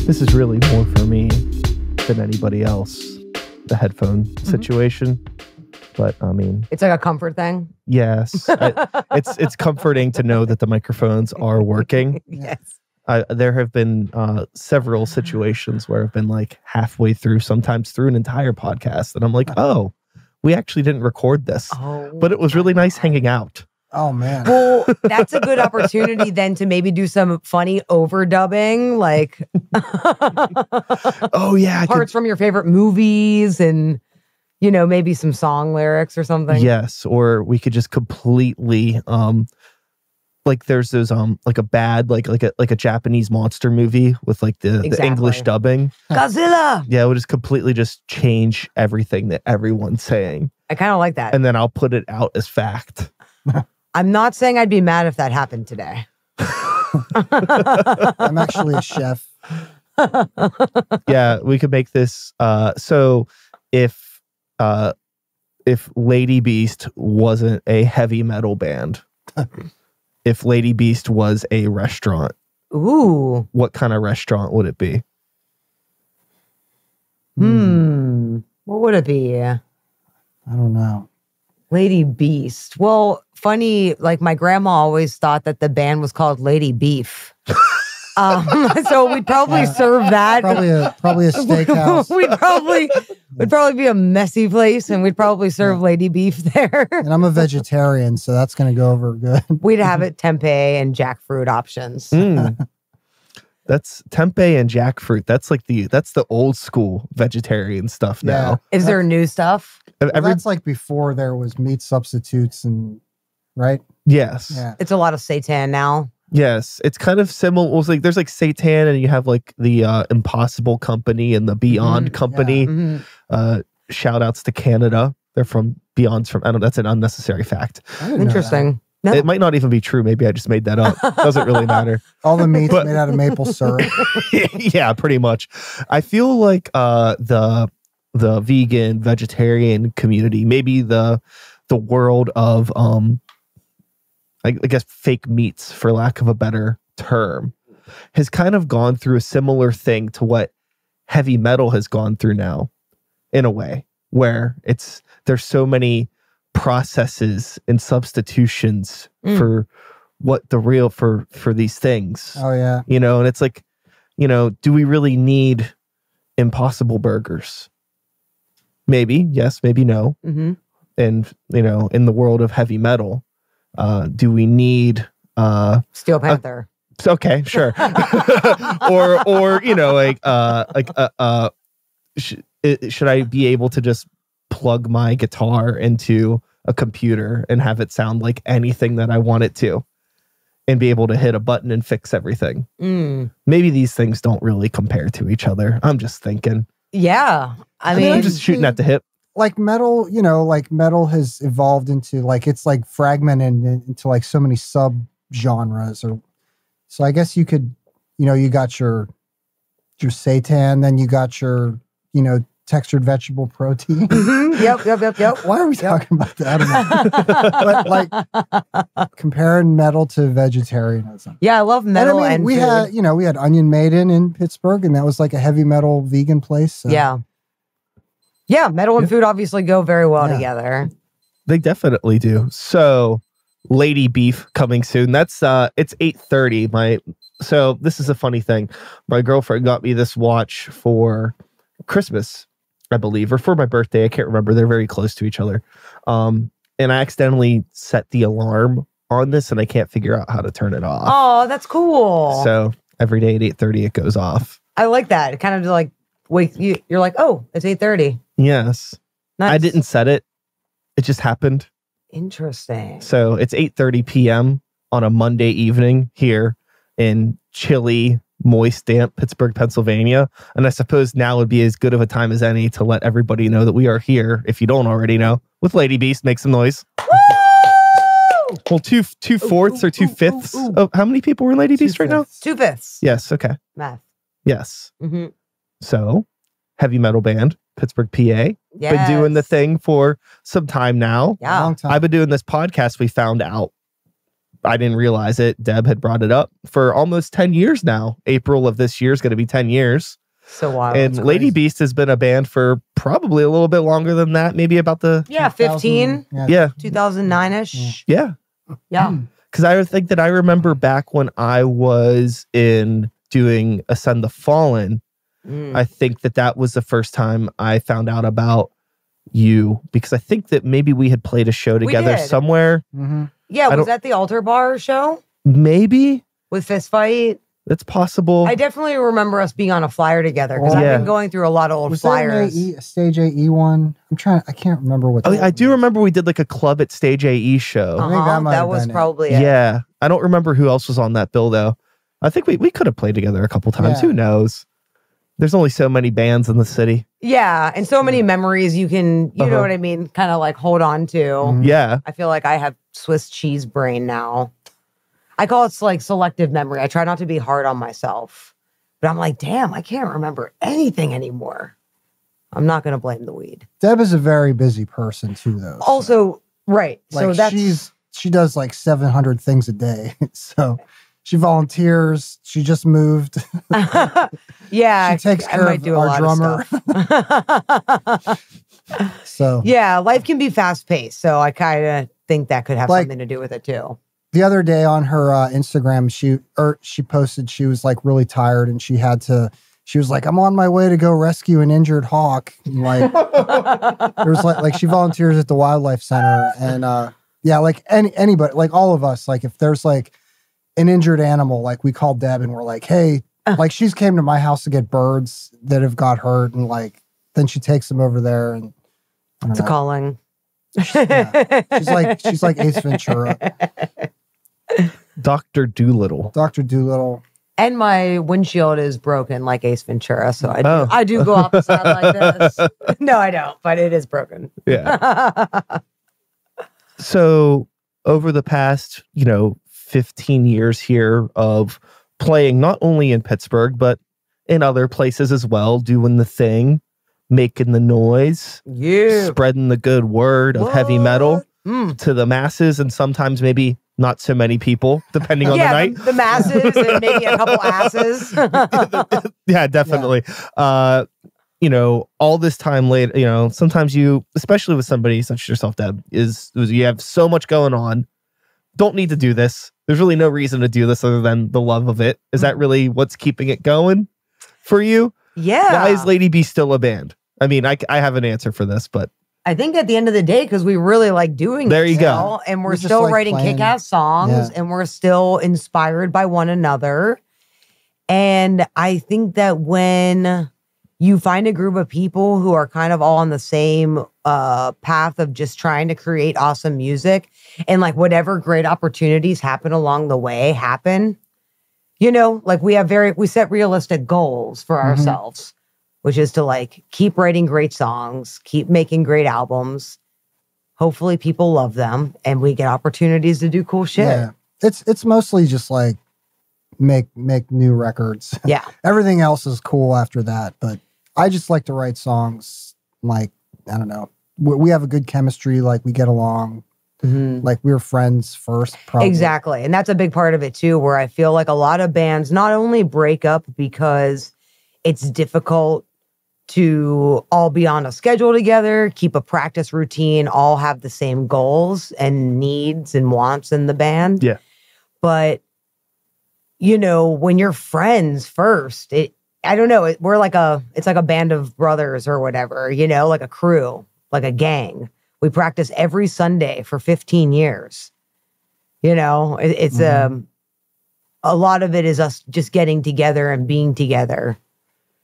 This is really more for me than anybody else, the headphone situation. But I mean, it's like a comfort thing. Yes, it's comforting to know that the microphones are working. Yes. There have been several situations where I've been like halfway through, sometimes through an entire podcast, and I'm like, oh, we actually didn't record this, but it was really nice hanging out. Oh man. Well, that's a good opportunity then to maybe do some funny overdubbing, like oh yeah, parts from your favorite movies and maybe some song lyrics or something. Yes, or we could just completely like there's those like a bad like a Japanese monster movie with like the English dubbing. Godzilla. Yeah, we'll just completely just change everything that everyone's saying. I kind of like that. And then I'll put it out as fact. I'm not saying I'd be mad if that happened today. I'm actually a chef. Yeah, we could make this so if Lady Beast wasn't a heavy metal band, if Lady Beast was a restaurant, ooh, what kind of restaurant would it be? What would it be? I don't know. Lady Beast. Well, funny, like my grandma always thought that the band was called Lady Beef. So we'd probably serve that. Probably a steakhouse. we'd probably be a messy place, and we'd probably serve Lady Beef there. And I'm a vegetarian, so that's going to go over good. We'd have it tempeh and jackfruit options. That's tempeh and jackfruit. That's like that's the old school vegetarian stuff now. Is there new stuff? That's like before there was meat substitutes and right? Yes. Yeah. It's a lot of seitan now. Yes, it's kind of similar. Well, it's like there's like seitan, and you have like the Impossible Company and the Beyond Company. Yeah. Shout outs to Canada. They're from Beyond's from. I don't. That's an unnecessary fact. Interesting. No. It might not even be true. Maybe I just made that up. Doesn't really matter. All the meat's made out of maple syrup. Yeah, pretty much. I feel like the vegan vegetarian community, maybe the world of I guess fake meats, for lack of a better term, has kind of gone through a similar thing to what heavy metal has gone through now, in a way, where there's so many processes and substitutions for what the real for these things. Oh yeah. And it's like, do we really need Impossible Burgers? Maybe yes, maybe no. And in the world of heavy metal, do we need Steel Panther? Okay, sure. or should I be able to just plug my guitar into a computer and have it sound like anything that I want it to, and be able to hit a button and fix everything? Maybe these things don't really compare to each other. I'm just thinking. Yeah, I mean, I'm just shooting at the hip. Like metal, like metal has evolved into like it's like fragmented into like so many sub genres. Or so I guess you could, you got your seitan, then you got your textured vegetable protein. Yep. Why are we talking about that? I don't know. But like comparing metal to vegetarianism. Yeah, I love metal. And we had Onion Maiden in Pittsburgh, and that was like a heavy metal vegan place. So. Yeah, metal and food obviously go very well together. They definitely do. So, Lady Beef coming soon. That's it's 8:30. So this is a funny thing. My girlfriend got me this watch for Christmas, I believe, or for my birthday. I can't remember. They're very close to each other. And I accidentally set the alarm on this, and I can't figure out how to turn it off. Oh, that's cool. So every day at 8:30 it goes off. I like that. It kind of like you're like, oh, it's 8:30. Yes. Nice. I didn't set it. It just happened. Interesting. So it's 8:30 p.m. on a Monday evening here in chilly, moist, damp Pittsburgh, Pennsylvania. And I suppose now would be as good of a time as any to let everybody know that we are here, if you don't already know, with Lady Beast. Make some noise. Woo! Well, 2/4 or 2/5. Oh, how many people were in Lady Beast right now? 2/5. Yes. Okay. Math. Yes. So, heavy metal band, Pittsburgh, PA. Been doing the thing for some time now. Yeah. Long time. I've been doing this podcast, we found out, I didn't realize it. Deb had brought it up for almost 10 years now. April of this year is going to be 10 years. So wild. And Lady Beast has been a band for probably a little bit longer than that. Maybe about the 15. Yeah. 2009ish. Yeah. Yeah. Because I think that I remember back when I was in doing Ascend the Fallen, I think that was the first time I found out about you, because I think that maybe we had played a show together somewhere. Yeah, was that the Altar Bar show? Maybe. With Fist Fight? It's possible. I definitely remember us being on a flyer together, because I've been going through a lot of old flyers. Was Stage AE one? I can't remember what. I do remember we did like a club at Stage AE show. I think that was probably it. Yeah. I don't remember who else was on that bill though. I think we could have played together a couple times. Who knows? There's only so many bands in the city. Yeah, and so many memories you can, you know what I mean, kind of like hold on to. Yeah. I feel like I have Swiss cheese brain now. I call it like selective memory. I try not to be hard on myself. But I'm like, damn, I can't remember anything anymore. I'm not going to blame the weed. Deb is a very busy person too, though. Also, right. Like so she does like 700 things a day. So she volunteers. She just moved. Yeah. She takes care of our drummer. So yeah, life can be fast paced. So I kind of think that could have something to do with it too. The other day on her Instagram, she posted she was like really tired and she was like, I'm on my way to go rescue an injured hawk. And like there's like she volunteers at the wildlife center, and like anybody, like all of us, like if there's like an injured animal, like we call Deb and we're like, hey, like she's came to my house to get birds that have got hurt, and like then she takes them over there, and it's a calling. Yeah. She's like Ace Ventura. Dr. Doolittle. Dr. Doolittle. And my windshield is broken like Ace Ventura, so I do go off the side like this. No, I don't, but it is broken. Yeah. So over the past, 15 years here of playing not only in Pittsburgh, but in other places as well, doing the thing, making the noise, spreading the good word of heavy metal to the masses, and sometimes maybe not so many people, depending on the night. The masses and maybe a couple asses. Yeah, definitely. Yeah. All this time later, sometimes you, especially with somebody such as yourself, Deb, is you have so much going on. Don't need to do this. There's really no reason to do this other than the love of it. Is that really what's keeping it going for you? Yeah. Why is Lady B still a band? I mean, I have an answer for this, but I think at the end of the day, because we really like doing there it. You go. And we're still like writing kick-ass songs, and we're still inspired by one another. And I think that when you find a group of people who are kind of all on the same path of just trying to create awesome music, and like whatever great opportunities happen along the way happen, like we set realistic goals for ourselves, which is to like keep writing great songs, keep making great albums. Hopefully people love them and we get opportunities to do cool shit. Yeah. It's mostly just like make new records. Yeah. Everything else is cool after that, but I just like to write songs. Like, I don't know. We have a good chemistry, like we get along. Like we were friends first, probably. Exactly. And that's a big part of it too, where I feel like a lot of bands not only break up because it's difficult to all be on a schedule together, keep a practice routine, all have the same goals and needs and wants in the band. Yeah. But, when you're friends first, I don't know, it's like a band of brothers or whatever, like a crew, like a gang. We practice every Sunday for 15 years. It's a lot of it is us just getting together and being together.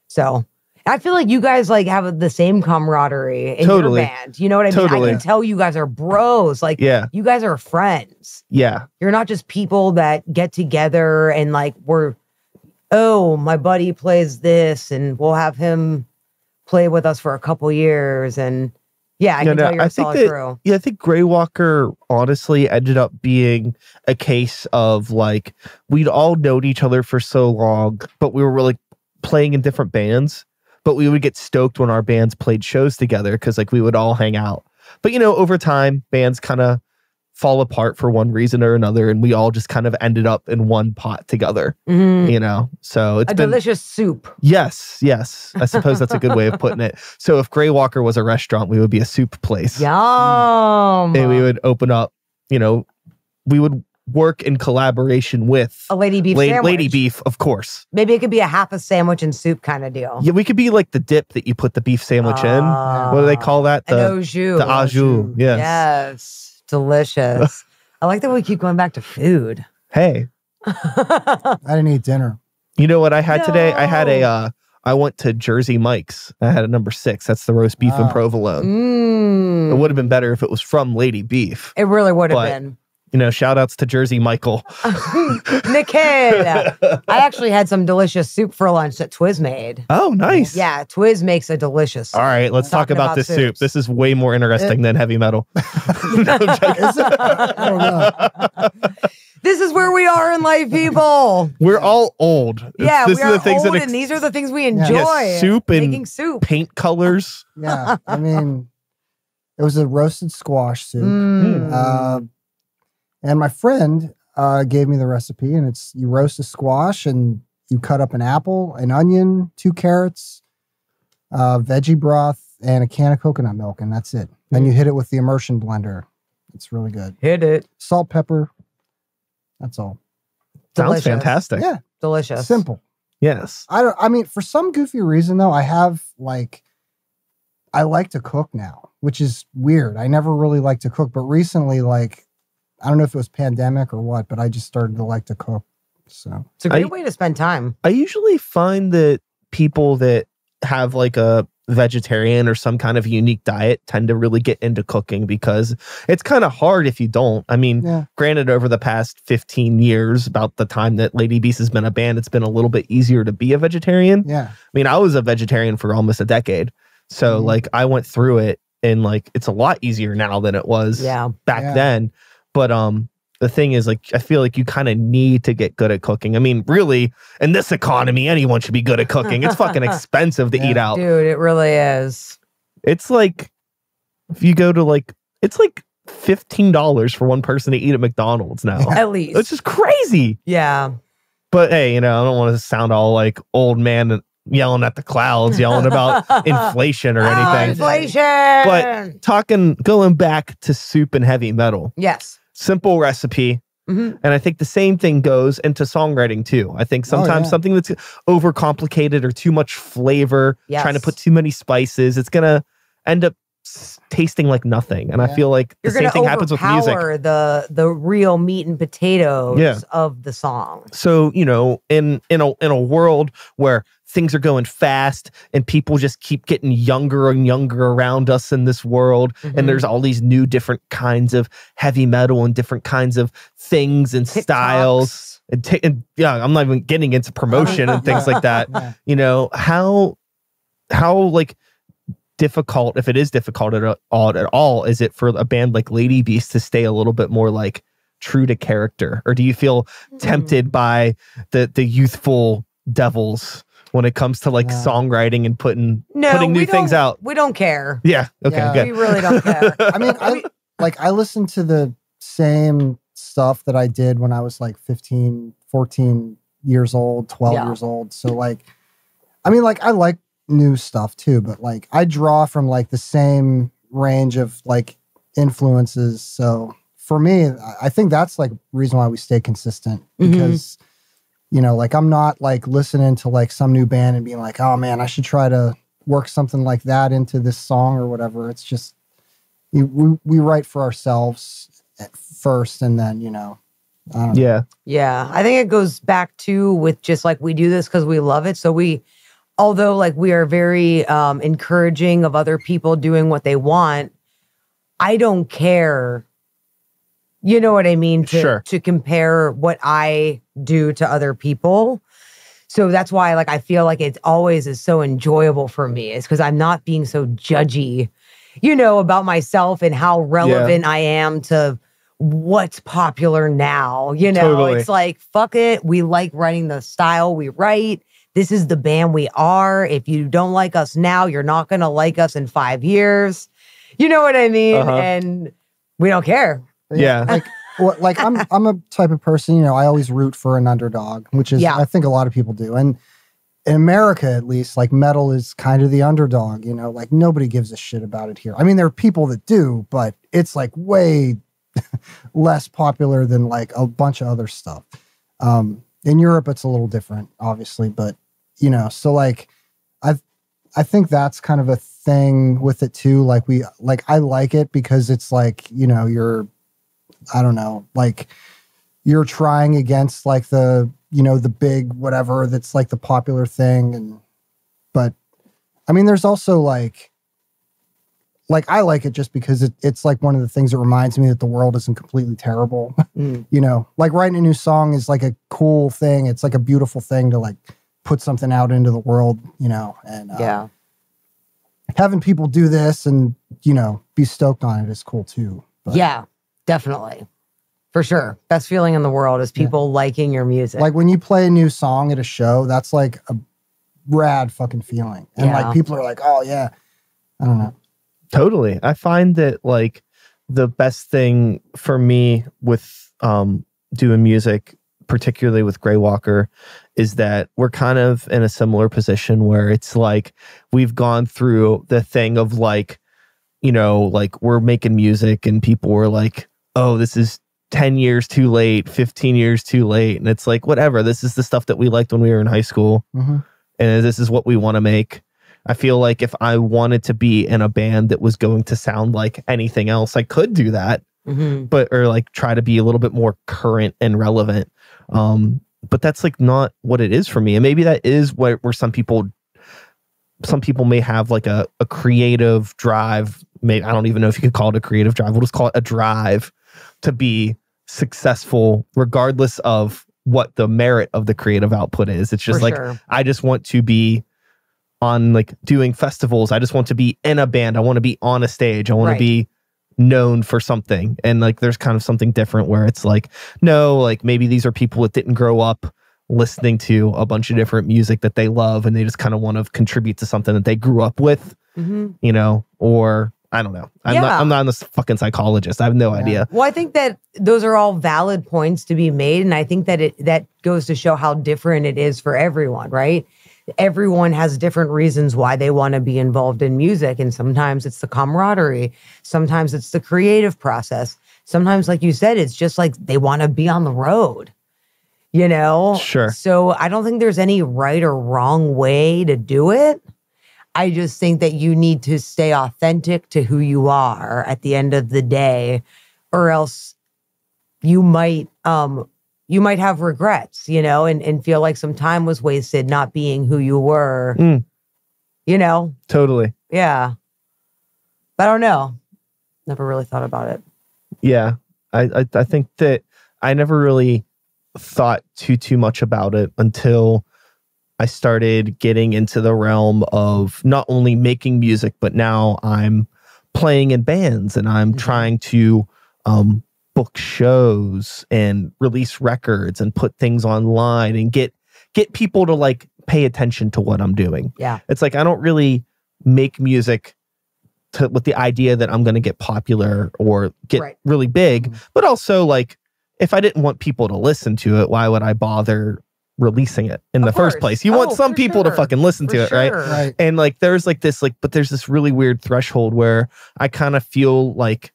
So I feel like you guys like have the same camaraderie in your band. You know what I mean? I can tell you guys are bros. Like, you guys are friends. Yeah. You're not just people that get together and like my buddy plays this and we'll have him play with us for a couple years. And yeah, I can tell you're a solid crew. Yeah, I think Grey Walker honestly ended up being a case of like, we'd all known each other for so long, but we were really playing in different bands. But we would get stoked when our bands played shows together because like we would all hang out. But over time, bands kind of fall apart for one reason or another, and we all just kind of ended up in one pot together. You know, so it's been delicious soup. Yes, I suppose that's a good way of putting it. So if Grey Walker was a restaurant, we would be a soup place. Yum. And we would open up, you know, we would work in collaboration with a Lady Beef sandwich. Lady Beef, of course. Maybe it could be a half a sandwich and soup kind of deal. Yeah, we could be like the dip that you put the beef sandwich in. What do they call that? An au jus. The au jus. Yes. Yes. Delicious. I like that we keep going back to food. Hey. I didn't eat dinner. You know what I had today? I had I went to Jersey Mike's. I had a number 6. That's the roast beef and provolone. It would have been better if it was from Lady Beef. It really would have been. You know, shout outs to Jersey Michael. Nikhil. I actually had some delicious soup for lunch that Twiz made. Oh, nice. Yeah, Twiz makes a delicious soup. All right, let's talk about this soup. This is way more interesting than heavy metal. Is it? I don't know. This is where we are in life, people. We're all old. Yeah, this we are old, and these are the things we enjoy. Yeah, soup and making soup. Paint colors. Yeah, I mean, it was a roasted squash soup. And my friend gave me the recipe, and it's you roast a squash and you cut up an apple, an onion, 2 carrots, veggie broth, and a can of coconut milk, and that's it. Then you hit it with the immersion blender. It's really good. Hit it. Salt, pepper. That's all. Sounds fantastic. Yeah. Delicious. Simple. Yes. I mean, for some goofy reason, though, I like to cook now, which is weird. I never really liked to cook, but recently, I don't know if it was pandemic or what, but I just started to like to cook. So it's a great way to spend time. I usually find that people that have like a vegetarian or some kind of unique diet tend to really get into cooking because it's kind of hard if you don't. I mean, granted, over the past 15 years, about the time that Lady Beast has been a band, it's been a little bit easier to be a vegetarian. Yeah. I mean, I was a vegetarian for almost a decade. So like I went through it, and like it's a lot easier now than it was back then. But the thing is, like, I feel like you kind of need to get good at cooking. I mean, really, in this economy, anyone should be good at cooking. It's fucking expensive to eat out. Dude, it really is. It's like, if you go to it's like $15 for one person to eat at McDonald's now. At least. It's just crazy. Yeah. But hey, you know, I don't want to sound all like old man yelling at the clouds, yelling about inflation or anything. Inflation! But going back to soup and heavy metal. Yes. Simple recipe. And I think the same thing goes into songwriting too. I think sometimes something that's overcomplicated or too much flavor, trying to put too many spices, it's going to end up tasting like nothing. And I feel like the same thing happens with music. The real meat and potatoes of the song. So, you know, in a world where things are going fast and people just keep getting younger and younger around us in this world, and there's all these new different kinds of heavy metal and different kinds of things and styles. And I'm not even getting into promotion and things like that. You know, how like difficult, if it is difficult at all, is it for a band like Lady Beast to stay a little bit more like true to character? Or do you feel tempted by the youthful devils when it comes to like songwriting and putting new things out? We don't care. Yeah. Okay, good. We really don't care. I mean, I listened to the same stuff that I did when I was like 15, 14 years old, 12 years old. So like, I mean, like I like new stuff too, but like I draw from like the same range of like influences. So for me, I think that's like reason why we stay consistent, because you know, like I'm not like listening to like some new band and being like, oh man, I should try to work something like that into this song or whatever. It's just we write for ourselves first, and then, you know, I don't know. Yeah. I think it goes back to with just like we do this because we love it. So although like we are very encouraging of other people doing what they want, I don't care. You know what I mean? To compare what I do to other people. So that's why like I feel like it always is so enjoyable for me, is because I'm not being so judgy, you know, about myself and how relevant I am to what's popular now. You know, it's like, fuck it. We like writing the style we write. This is the band we are. If you don't like us now, you're not going to like us in 5 years. You know what I mean? And we don't care. Yeah. Like I'm a type of person, you know, I always root for an underdog, which is, I think a lot of people do. And in America, at least, like metal is kind of the underdog, you know, like nobody gives a shit about it here. I mean, there are people that do, but it's like way less popular than like a bunch of other stuff. In Europe, it's a little different, obviously, but you know, so like, I think that's kind of a thing with it too. Like I like it because it's like, you know, I don't know, like you're trying against like the, you know, the big whatever that's like the popular thing. But I mean, there's also like I like it just because it's like one of the things that reminds me that the world isn't completely terrible. You know, like writing a new song is like a cool thing. It's like a beautiful thing to like put something out into the world, you know, and having people do this and, you know, be stoked on it is cool too. But, yeah, definitely. For sure. Best feeling in the world is people liking your music. Like when you play a new song at a show, that's like a rad fucking feeling. And like people are like, oh yeah, I don't know. Totally. I find that like the best thing for me with doing music, particularly with Grey Walker, is that we're kind of in a similar position where it's like we've gone through the thing of like, you know, like we're making music and people were like, oh, this is 10 years too late, 15 years too late. And it's like, whatever, this is the stuff that we liked when we were in high school. And this is what we want to make. I feel like if I wanted to be in a band that was going to sound like anything else, I could do that, but or like try to be a little bit more current and relevant. But that's like not what it is for me. And maybe that is where some people may have like a creative drive. Maybe I don't even know if you could call it a creative drive. We'll just call it a drive to be successful, regardless of what the merit of the creative output is. It's just I just want to be on like doing festivals. I just want to be in a band. I want to be on a stage. I want to be known for something. And like there's kind of something different where it's like, no, like maybe these are people that didn't grow up listening to a bunch of different music that they love and they just kind of want to contribute to something that they grew up with, you know, or I don't know. I'm not a fucking psychologist. I have no idea. Well, I think that those are all valid points to be made. And I think that that goes to show how different it is for everyone, right? Everyone has different reasons why they want to be involved in music. And sometimes it's the camaraderie. Sometimes it's the creative process. Sometimes, like you said, it's just like they want to be on the road, you know? Sure. So I don't think there's any right or wrong way to do it. I just think that you need to stay authentic to who you are at the end of the day, or else you might have regrets, you know, and feel like some time was wasted not being who you were, you know? Totally. Yeah. But I don't know. Never really thought about it. Yeah. I think that I never really thought too much about it until I started getting into the realm of not only making music, but now I'm playing in bands and I'm trying to book shows and release records and put things online and get people to like pay attention to what I'm doing. Yeah. It's like I don't really make music with the idea that I'm going to get popular or get really big, but also like if I didn't want people to listen to it, why would I bother releasing it in the first place? You want some people to fucking listen to it, right? And like there's like this like, but there's this really weird threshold where I kind of feel like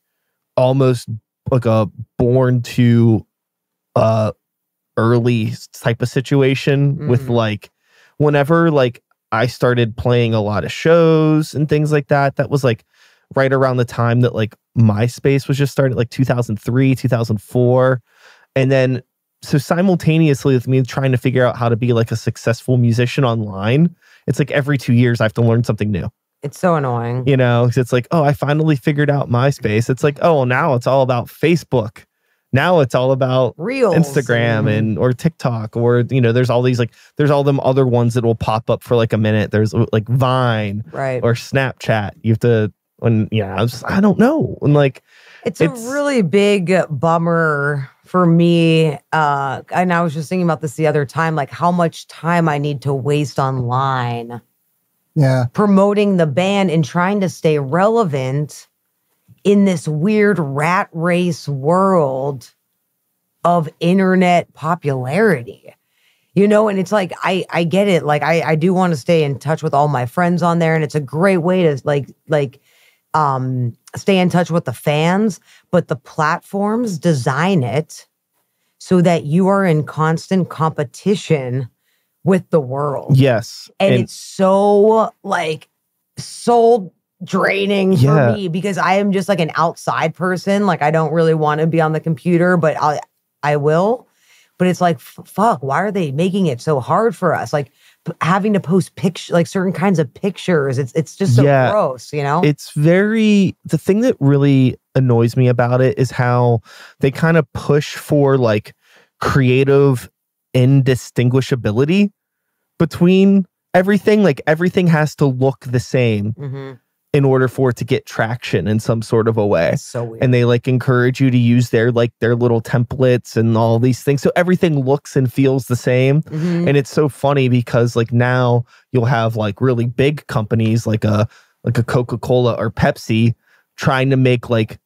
almost like a born to early type of situation with like whenever like I started playing a lot of shows and things like that. That was like right around the time that like MySpace was just started, like 2003, 2004. And then so simultaneously with me trying to figure out how to be like a successful musician online, it's like every 2 years I have to learn something new. It's so annoying. You know, because it's like, oh, I finally figured out MySpace. It's like, oh, now it's all about Facebook. Now it's all about Reels, Instagram and or TikTok, or you know, there's all these like there's all them other ones that will pop up for like a minute. There's like Vine, or Snapchat. You have to I don't know. And like it's a really big bummer for me. And I was just thinking about this the other time, like how much time I need to waste online. Yeah. Promoting the band and trying to stay relevant in this weird rat race world of internet popularity. You know, and it's like, I get it. Like, I do want to stay in touch with all my friends on there. And it's a great way to stay in touch with the fans. But the platforms design it so that you are in constant competition with the world. Yes. And it's so, like, soul draining for me because I am just like an outside person. Like, I don't really want to be on the computer, but I will. But it's like, fuck, why are they making it so hard for us? Like having to post pictures, like certain kinds of pictures. It's just so gross, you know? It's the thing that really annoys me about it is how they kind of push for like creative indistinguishability between everything. Like everything has to look the same in order for it to get traction in some sort of a way. That's so weird. And they like encourage you to use their little templates and all these things. So everything looks and feels the same. And it's so funny because like now you'll have like really big companies like a Coca-Cola or Pepsi trying to make like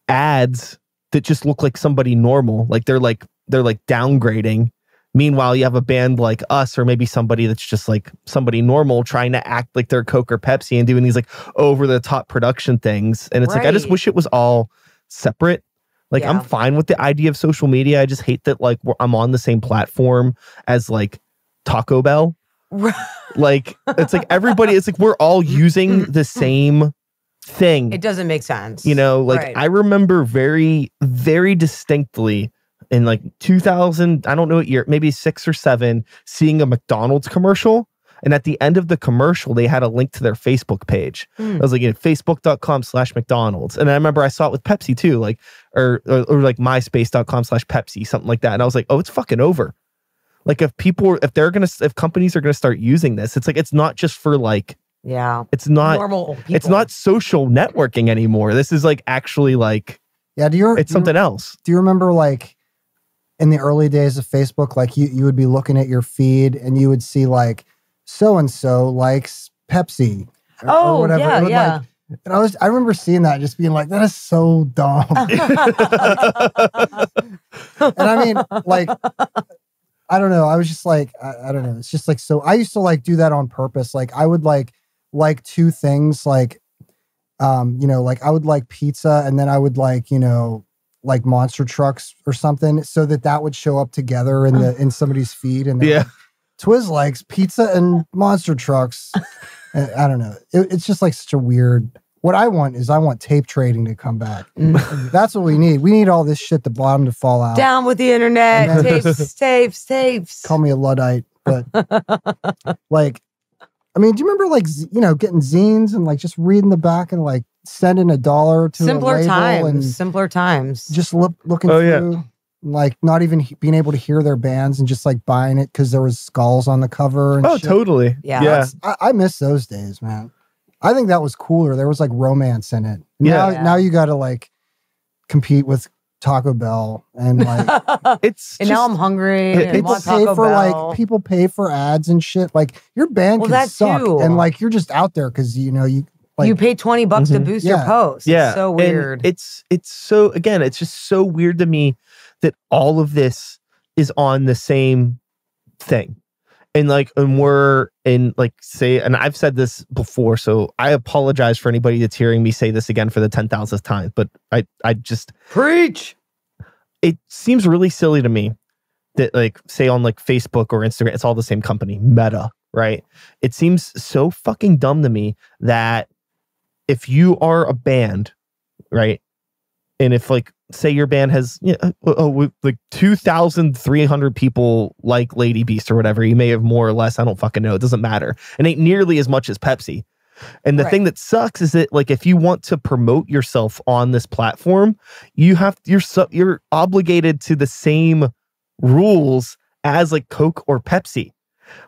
ads that just look like somebody normal. Like they're downgrading. Meanwhile, you have a band like us or maybe somebody that's just like somebody normal trying to act like they're Coke or Pepsi and doing these like over the top production things. And it's like, I just wish it was all separate. Like I'm fine with the idea of social media. I just hate that like I'm on the same platform as like Taco Bell. Like it's like everybody, it's like we're all using the same thing. It doesn't make sense. You know, like I remember very, very distinctly in like 2000, I don't know what year, maybe 6 or 7, seeing a McDonald's commercial. And at the end of the commercial, they had a link to their Facebook page. I was like, facebook.com/McDonald's. And I remember I saw it with Pepsi too, like, or like myspace.com/Pepsi, something like that. And I was like, oh, it's fucking over. Like if companies are going to start using this, it's like, it's not just for like, it's not normal people. It's not social networking anymore. This is like actually like, it's something else. Do you remember like, in the early days of Facebook, like you would be looking at your feed and you would see like so-and-so likes Pepsi or whatever. Yeah. Like, and I remember seeing that and just being like, that is so dumb. And I mean, like, I don't know. I was just like, I don't know. It's just like, so I used to like do that on purpose. Like I would like two things like, you know, like I would like pizza and then I would like, you know, like monster trucks or something so that would show up together in somebody's feed. And like, Twiz likes pizza and monster trucks. And I don't know. It's just like such a weird, what I want tape trading to come back. That's what we need. We need all this shit, the bottom to fall out. Down with the internet. Tapes. Call me a Luddite, but like, I mean, do you remember like, you know, getting zines and like just reading the back and like sending $1 to simpler a label times, and simpler times. Just looking through, like not even being able to hear their bands and just like buying it because there was skulls on the cover. And shit. Totally. Yeah. I miss those days, man. I think that was cooler. There was like romance in it. Now you got to like compete with Taco Bell and like now I'm hungry. People pay for ads and shit. Like your band can suck and like you're just out there because you know you pay $20 to boost your post. Yeah, it's so weird. And it's so, again, it's just so weird to me that all of this is on the same thing. And like, and we're in like, say, and I've said this before, so I apologize for anybody that's hearing me say this again for the 10,000th time, but I just preach. It seems really silly to me that like, say on like Facebook or Instagram, it's all the same company, Meta, right? It seems so fucking dumb to me that if you are a band, right? And if like, say your band has like 2,300 people like Lady Beast or whatever, you may have more or less, I don't fucking know. It doesn't matter. It ain't nearly as much as Pepsi. And the thing that sucks is that like, if you want to promote yourself on this platform, you're obligated to the same rules as like Coke or Pepsi.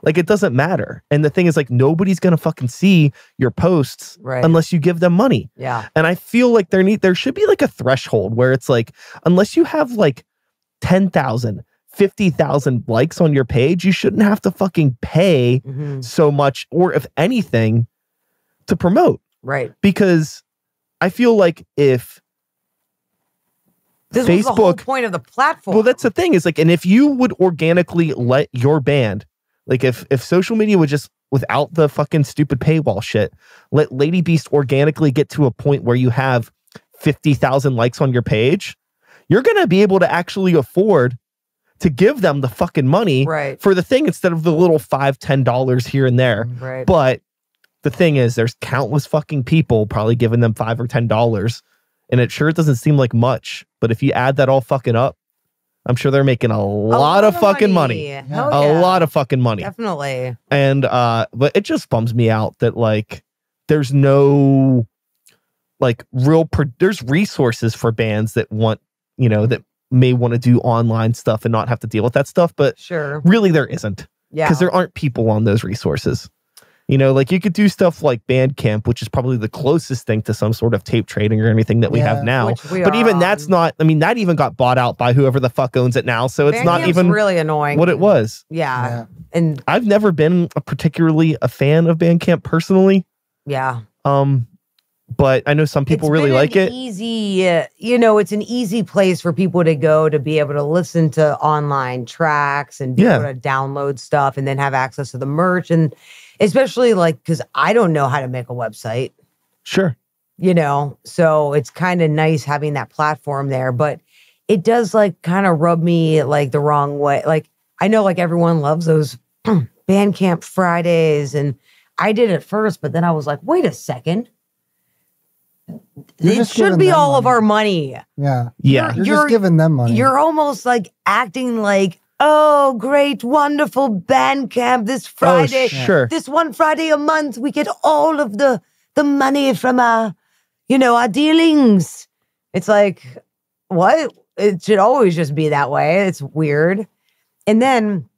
Like it doesn't matter. And the thing is like, nobody's going to fucking see your posts unless you give them money. Yeah. And I feel like there should be like a threshold where it's like, unless you have like 10,000, 50,000 likes on your page, you shouldn't have to fucking pay so much, or if anything, to promote. Right. Because I feel like if this Facebook, was the whole point of the platform. Well, that's the thing is like, and if you would organically let your band, like if social media would just, without the fucking stupid paywall shit, let Lady Beast organically get to a point where you have 50,000 likes on your page, you're going to be able to actually afford to give them the fucking money for the thing instead of the little $5-10 here and there. Right. But the thing is, there's countless fucking people probably giving them $5 or $10, and it doesn't seem like much. But if you add that all fucking up, I'm sure they're making a lot of fucking money. Yeah. A lot of fucking money. Definitely. And but it just bums me out that like there's no like there's resources for bands that want, you know, that may want to do online stuff and not have to deal with that stuff, but really there isn't. Yeah. Because there aren't people on those resources. You know, like you could do stuff like Bandcamp, which is probably the closest thing to some sort of tape trading or anything that we have now. But even that's not, I mean, that even got bought out by whoever the fuck owns it now. So it's not even really annoying what it was. Yeah. And I've never been particularly a fan of Bandcamp personally. Yeah. But I know some people really like it. Easy, you know, it's an easy place for people to go to be able to listen to online tracks and be able to download stuff and then have access to the merch. And especially like, because I don't know how to make a website. Sure. You know, so it's kind of nice having that platform there, but it does like kind of rub me like the wrong way. Like, I know like everyone loves those Bandcamp Fridays, and I did it first, but then I was like, wait a second. It should be all of our money. Yeah. Yeah. You're just giving them money. You're almost like acting like, oh, great, wonderful Bandcamp this Friday. Oh, sure. This one Friday a month, we get all of the money from our, you know, our dealings. It's like, what? It should always just be that way. It's weird. And then,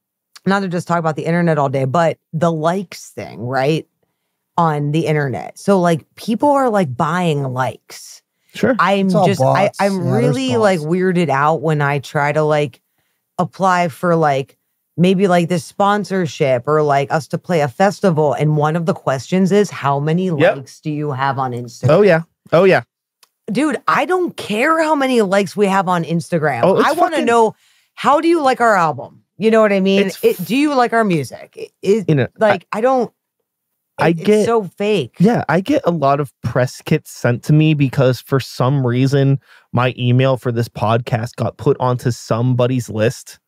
not to just talk about the internet all day, but the likes thing, right? On the internet. So like people are like buying likes. Sure. I'm really like weirded out when I try to like apply for like maybe like this sponsorship or like us to play a festival. And one of the questions is, how many likes do you have on Instagram? Oh yeah. Oh yeah. Dude, I don't care how many likes we have on Instagram. Oh, I want to know, how do you like our album? You know what I mean? Do you like our music? It's so fake. Yeah, I get a lot of press kits sent to me because for some reason my email for this podcast got put onto somebody's list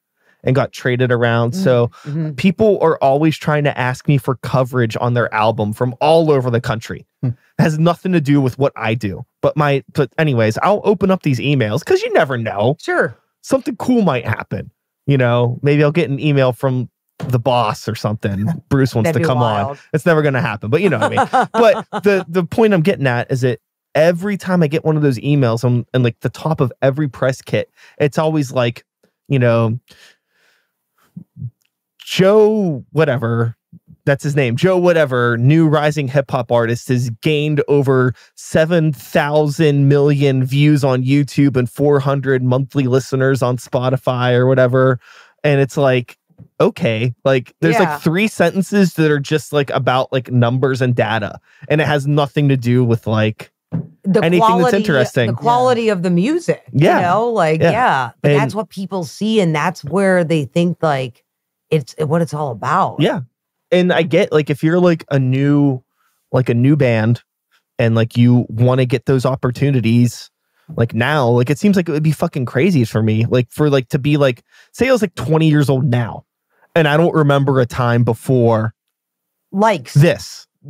and got traded around. So people are always trying to ask me for coverage on their album from all over the country. It has nothing to do with what I do. But anyways, I'll open up these emails because you never know. Sure. Something cool might happen. You know, maybe I'll get an email from the boss or something. Bruce wants to come on. It's never going to happen, but you know what I mean. But the point I'm getting at is that every time I get one of those emails and like the top of every press kit, it's always like, you know, Joe whatever, that's his name, Joe whatever, new rising hip hop artist, has gained over 7,000 million views on YouTube and 400 monthly listeners on Spotify or whatever. And it's like, okay, like there's like 3 sentences that are just like about like numbers and data, and it has nothing to do with like anything that's interesting. The quality of the music, you know, like but that's what people see, and that's where they think like it's what it's all about. Yeah, and I get like if you're like a new band and like you want to get those opportunities. Like now, like it seems like it would be fucking crazy for me, like for like to be like, say I was like 20 years old now, and I don't remember a time before likes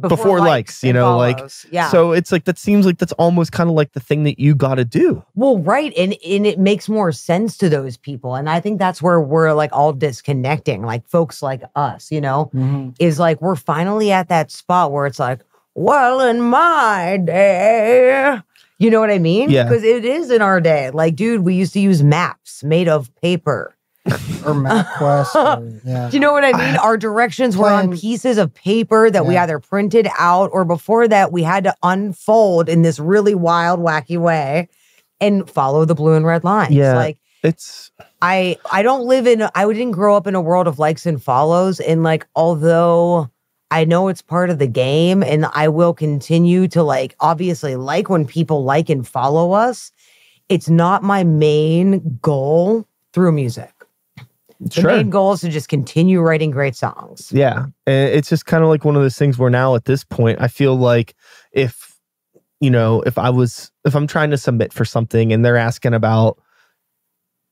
before likes, you know, follows. Like so it's like that seems like that's almost kind of like the thing that you got to do. Well, right, and it makes more sense to those people, and I think that's where we're like all disconnecting, like folks like us, you know, is like we're finally at that spot where it's like, well, in my day. You know what I mean? Yeah. Because it is in our day. Like, dude, we used to use maps made of paper. Or MapQuest. Do you know what I mean? Our directions were on pieces of paper that we either printed out, or before that, we had to unfold in this really wild, wacky way and follow the blue and red lines. Yeah. Like, it's... I didn't grow up in a world of likes and follows. And like, although I know it's part of the game, and I will continue to like, obviously, like when people like and follow us. It's not my main goal through music. The main goal is to just continue writing great songs. Yeah. It's just kind of like one of those things where now at this point, I feel like if I'm trying to submit for something and they're asking about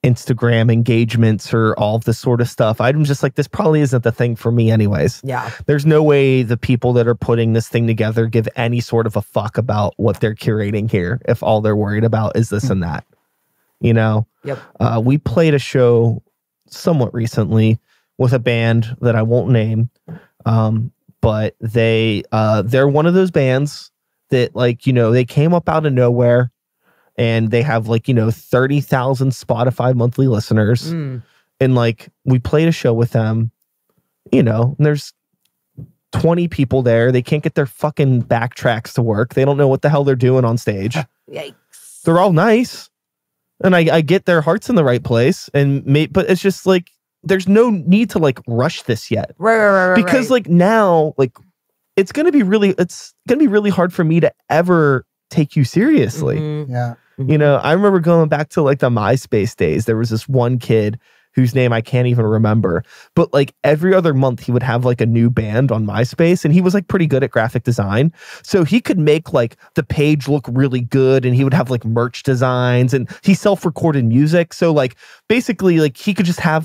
Instagram engagements or all of this sort of stuff, I'm just like, this probably isn't the thing for me anyways. Yeah. There's no way the people that are putting this thing together give any sort of a fuck about what they're curating here if all they're worried about is this and that. Yep. We played a show somewhat recently with a band that I won't name, but they're one of those bands that they came up out of nowhere. And they have 30,000 Spotify monthly listeners. And we played a show with them, and there's 20 people there. They can't get their fucking backtracks to work. They don't know what the hell they're doing on stage. Yikes. They're all nice. And I get their hearts in the right place. But it's just there's no need to rush this yet. Right. Because now, it's going to be really hard for me to ever take you seriously. Mm-hmm. Yeah. I remember going back to the MySpace days. There was this one kid whose name I can't even remember, but every other month he would have a new band on MySpace, and he was pretty good at graphic design. So he could make the page look really good, and he would have merch designs, and he self-recorded music. So basically he could just have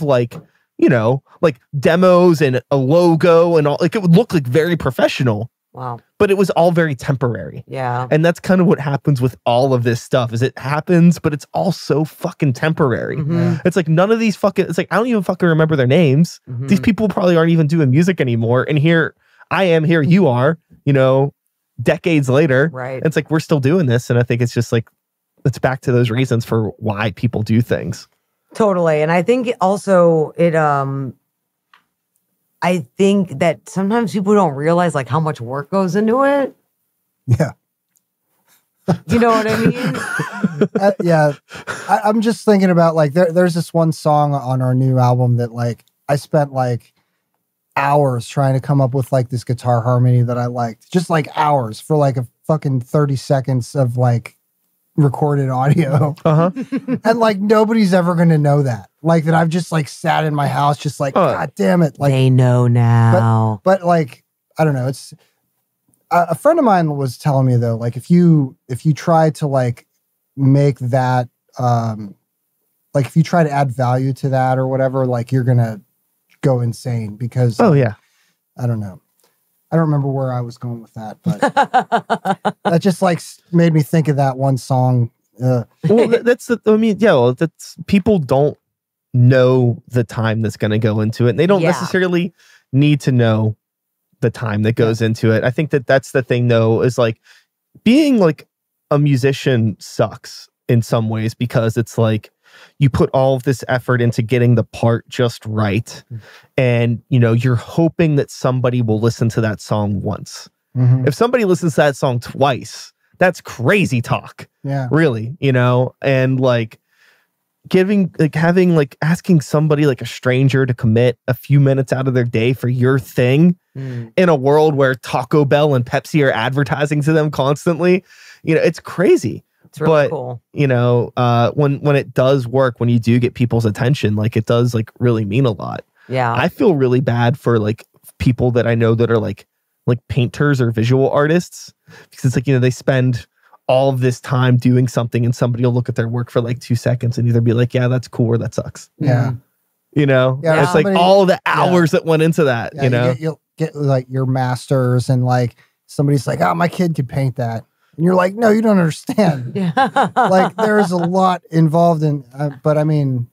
demos and a logo and all, it would look very professional. Wow. But it was all very temporary. Yeah. And that's kind of what happens with all of this stuff is it happens, but it's all so fucking temporary. Mm-hmm. It's none of these it's I don't even fucking remember their names. Mm-hmm. These people probably aren't even doing music anymore. And here I am, here you are, decades later. Right. And it's we're still doing this. And I think it's just it's back to those reasons for why people do things. Totally. And I think also I think that sometimes people don't realize how much work goes into it. Yeah. You know what I mean? Yeah. I'm just thinking about there's this one song on our new album that I spent hours trying to come up with this guitar harmony that I liked. Just hours for a fucking 30 seconds of recorded audio. And nobody's ever gonna know that. That I've just sat in my house just God damn it. They know now. But I don't know. It's a friend of mine was telling me though, if you try to make that if you try to add value to that or whatever, you're gonna go insane because I don't know. I don't remember where I was going with that, but that just made me think of that one song. Well, that's people don't know the time that's going to go into it. And they don't necessarily need to know the time that goes into it. I think that's the thing though, is being a musician sucks in some ways because it's you put all of this effort into getting the part just right. And, you're hoping that somebody will listen to that song once. Mm-hmm. If somebody listens to that song twice, that's crazy talk. Yeah. Really, and asking somebody a stranger to commit a few minutes out of their day for your thing in a world where Taco Bell and Pepsi are advertising to them constantly, it's crazy. It's really cool. When it does work, when you do get people's attention, it does really mean a lot. Yeah. I feel really bad for people that I know that are like painters or visual artists because it's they spend all of this time doing something and somebody will look at their work for 2 seconds and either be yeah, that's cool or that sucks. Yeah. Yeah, it's somebody, all the hours that went into that, You'll get your masters and somebody's oh, my kid could paint that. And you're no, you don't understand. Yeah. There's a lot involved in, but I mean,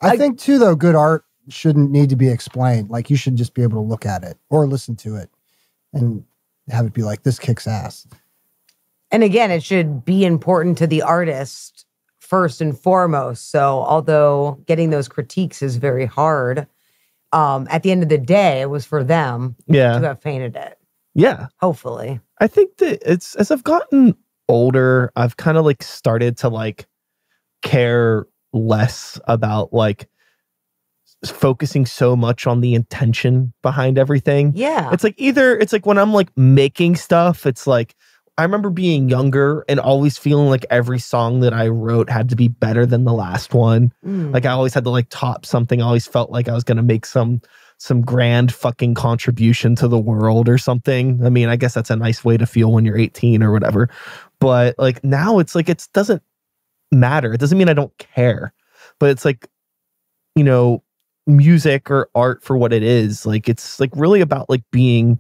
I think too, though, good art shouldn't need to be explained. You should just be able to look at it or listen to it and have it be this kicks ass. And again, it should be important to the artist first and foremost. So although getting those critiques is very hard, at the end of the day, it was for them to have painted it. Yeah. Hopefully. I think that it's as I've gotten older, I've kind of started to care less about focusing so much on the intention behind everything. Yeah. It's like when I'm like making stuff, it's like I remember being younger and always feeling like every song that I wrote had to be better than the last one. Like I always had to like top something. I always felt like I was going to make some grand fucking contribution to the world or something. I mean, I guess that's a nice way to feel when you're 18 or whatever. But like now it's like, it doesn't matter. It doesn't mean I don't care, but it's like, you know, music or art for what it is. Like, it's like really about like being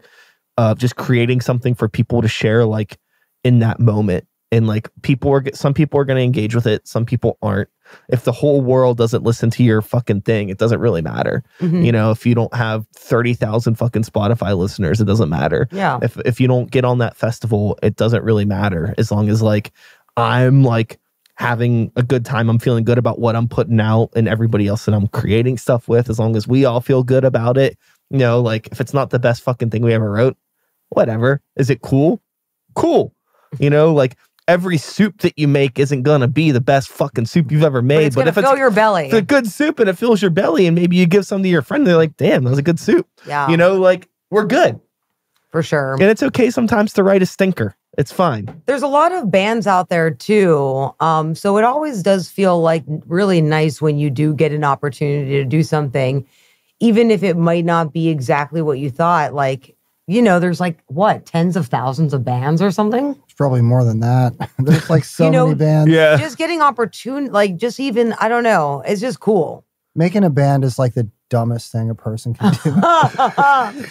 just creating something for people to share like in that moment. And like some people are going to engage with it. Some people aren't. If the whole world doesn't listen to your fucking thing, it doesn't really matter. You know, if you don't have 30,000 fucking Spotify listeners, it doesn't matter. Yeah. If you don't get on that festival, it doesn't really matter. As long as like I'm like having a good time, I'm feeling good about what I'm putting out, and everybody else that I'm creating stuff with, as long as we all feel good about it. You know, like if it's not the best fucking thing we ever wrote, whatever. Is it cool? Cool. You know, like every soup that you make isn't gonna be the best fucking soup you've ever made. But if it's your belly, it's a good soup and it fills your belly, and maybe you give some to your friend, they're like, damn, that was a good soup. Yeah. You know, like we're good. For sure. And it's okay sometimes to write a stinker. It's fine. There's a lot of bands out there too. So it always does feel like really nice when you do get an opportunity to do something, even if it might not be exactly what you thought. Like, you know, there's like what, tens of thousands of bands or something? It's probably more than that. There's like so many bands. Yeah. Just getting like just even, I don't know. It's just cool. Making a band is like the dumbest thing a person can do.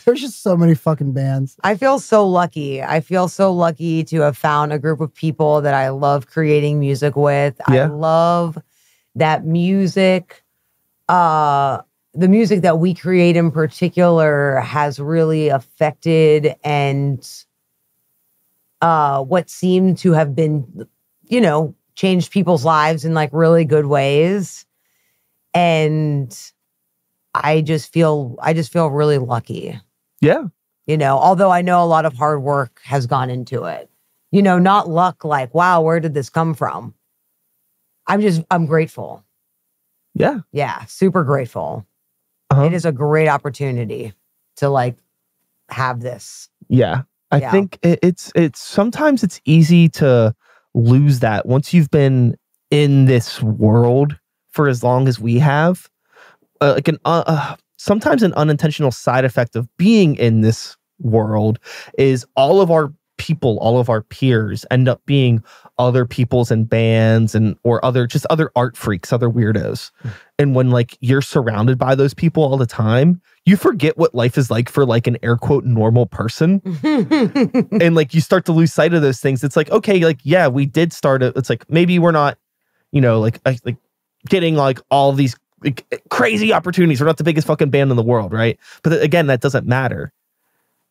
There's just so many fucking bands. I feel so lucky. I feel so lucky to have found a group of people that I love creating music with. Yeah. I love that music. The music that we create in particular has really affected and what seemed to have been, you know, changed people's lives in like really good ways. And I just feel really lucky. Yeah. You know, although I know a lot of hard work has gone into it. You know, not luck like, wow, where did this come from? I'm grateful. Yeah. Yeah. Super grateful. It is a great opportunity to like have this. Yeah. I think it's sometimes it's easy to lose that once you've been in this world for as long as we have. Like sometimes an unintentional side effect of being in this world is all of our people, all of our peers end up being other people's and bands or other art freaks, other weirdos. And when like you're surrounded by those people all the time, you forget what life is like for like an air quote normal person. And like you start to lose sight of those things. It's like, okay, like, yeah, we did start it. It's like, maybe we're not, you know, like getting like all these like, crazy opportunities. We're not the biggest fucking band in the world, right? But again, that doesn't matter.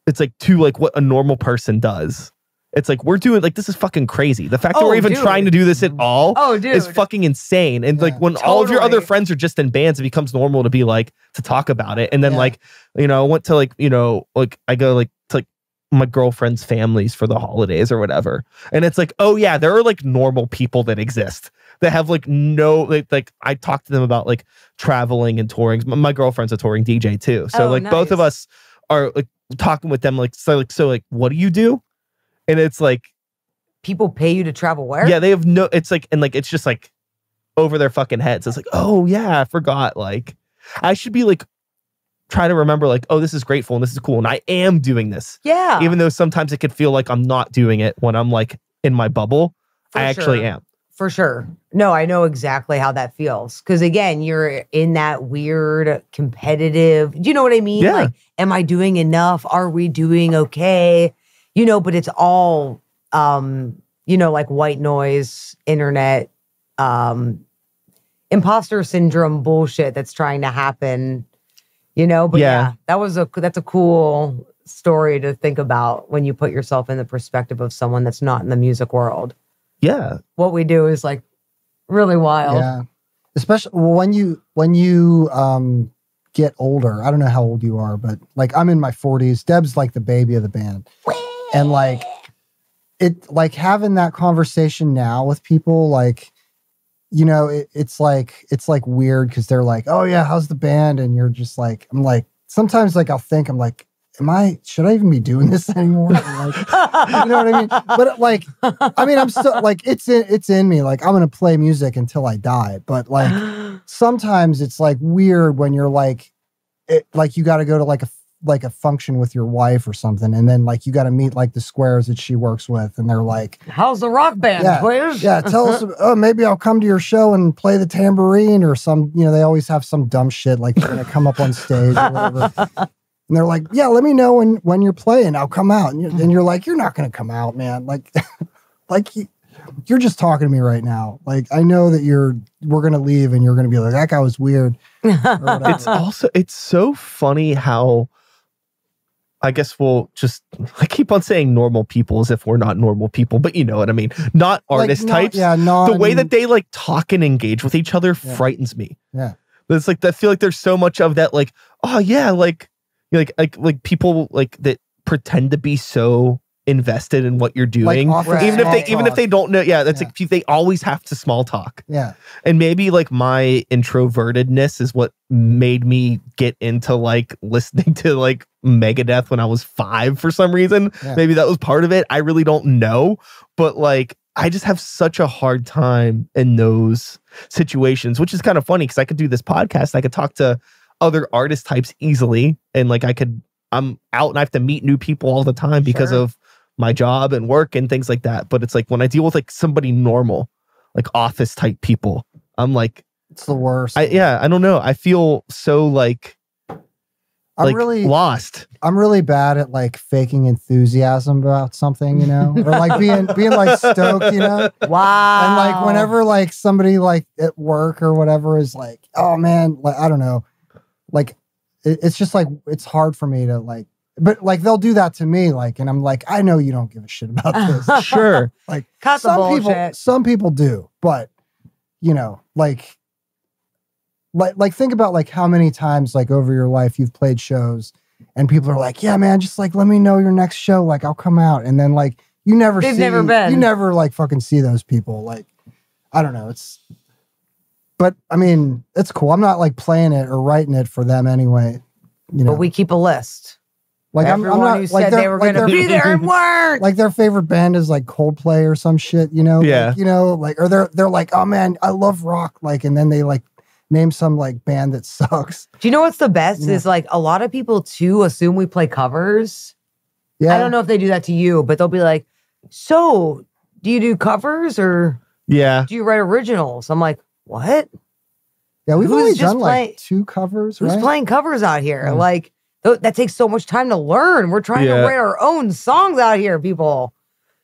It's like to like what a normal person does. It's like we're doing like this is fucking crazy. The fact that we're even trying to do this at all is fucking insane. And like when all of your other friends are just in bands, it becomes normal to be like to talk about it. And then like, you know, I went to like, you know, like I go like to like my girlfriend's families for the holidays or whatever. And it's like, oh yeah, there are like normal people that exist that have like no like I talk to them about like traveling and touring. My girlfriend's a touring DJ too. So like both of us are like talking with them like so what do you do? And it's like people pay you to travel where? Yeah, they have no, it's like, and like it's just like over their fucking heads. It's like, oh yeah, I forgot. Like I should be like try to remember like, oh, this is grateful and this is cool. And I am doing this. Yeah. Even though sometimes it could feel like I'm not doing it when I'm like in my bubble. I actually am. For sure. No, I know exactly how that feels. Because again, you're in that weird competitive, do you know what I mean? Yeah. Like, am I doing enough? Are we doing okay? You know, but it's all, you know, like white noise, internet, imposter syndrome bullshit that's trying to happen, you know? But yeah, that's a cool story to think about when you put yourself in the perspective of someone that's not in the music world. Yeah. What we do is like really wild. Yeah. Especially when you get older. I don't know how old you are, but like I'm in my 40s. Deb's like the baby of the band. And like it like having that conversation now with people, like you know, it's like weird because they're like, oh yeah, how's the band? And you're just like, I'm like, sometimes like I'll think, I'm like, should I even be doing this anymore? Like, you know what I mean? But like, I mean, I'm still like, it's in me. Like, I'm going to play music until I die. But like, sometimes it's like weird when you're like, like you got to go to like a function with your wife or something. And then like, you got to meet like the squares that she works with. And they're like, how's the rock band, please? Yeah. Tell us, oh, maybe I'll come to your show and play the tambourine or some, you know, they always have some dumb shit. Like they're going to come up on stage or whatever. And they're like, yeah, let me know when you're playing. I'll come out. And you're like, you're not going to come out, man. Like, you're just talking to me right now. Like, I know that we're going to leave and you're going to be like, that guy was weird. It's so funny how, I guess I keep on saying normal people as if we're not normal people, but you know what I mean? Not artist types. Yeah, the way that they like talk and engage with each other frightens me. Yeah. It's like, I feel like there's so much of that, like, oh yeah, like people like that pretend to be so invested in what you're doing, like even if they don't know. Yeah, that's like they always have to small talk. Yeah, and maybe like my introvertedness is what made me get into like listening to like Megadeth when I was 5 for some reason. Yeah. Maybe that was part of it. I really don't know, but like I just have such a hard time in those situations, which is kind of funny because I could do this podcast. I could talk to other artist types easily, and like I'm out and I have to meet new people all the time because of my job and work and things like that. But it's like when I deal with like somebody normal, like office type people, I'm like, it's the worst. I don't know. I feel so like I'm really lost. I'm really bad at like faking enthusiasm about something, you know, or like being like stoked, you know. Wow. And like whenever like somebody like at work or whatever is like, oh man, like I don't know. Like, it's just like, it's hard for me to like, but like, they'll do that to me. Like, and I'm like, I know you don't give a shit about this. Sure. Like some people do, but you know, like think about like how many times like over your life you've played shows and people are like, yeah, man, just like, let me know your next show. Like I'll come out. And then like, you never like fucking see those people. Like, I don't know. But I mean, it's cool. I'm not like playing it or writing it for them anyway. You know, but we keep a list. Like everyone I'm not who like said they were going to be there and weren't. Like their favorite band is like Coldplay or some shit. You know, yeah. Like, you know, like or they're like, oh man, I love rock. Like, and then they like name some like band that sucks. Do you know what's the best is like a lot of people too assume we play covers. Yeah, I don't know if they do that to you, but they'll be like, so do you do covers or do you write originals? I'm like, what? Yeah, we've only done like 2 covers. Who's right? playing covers out here? Yeah. Like that takes so much time to learn. We're trying to write our own songs out here, people.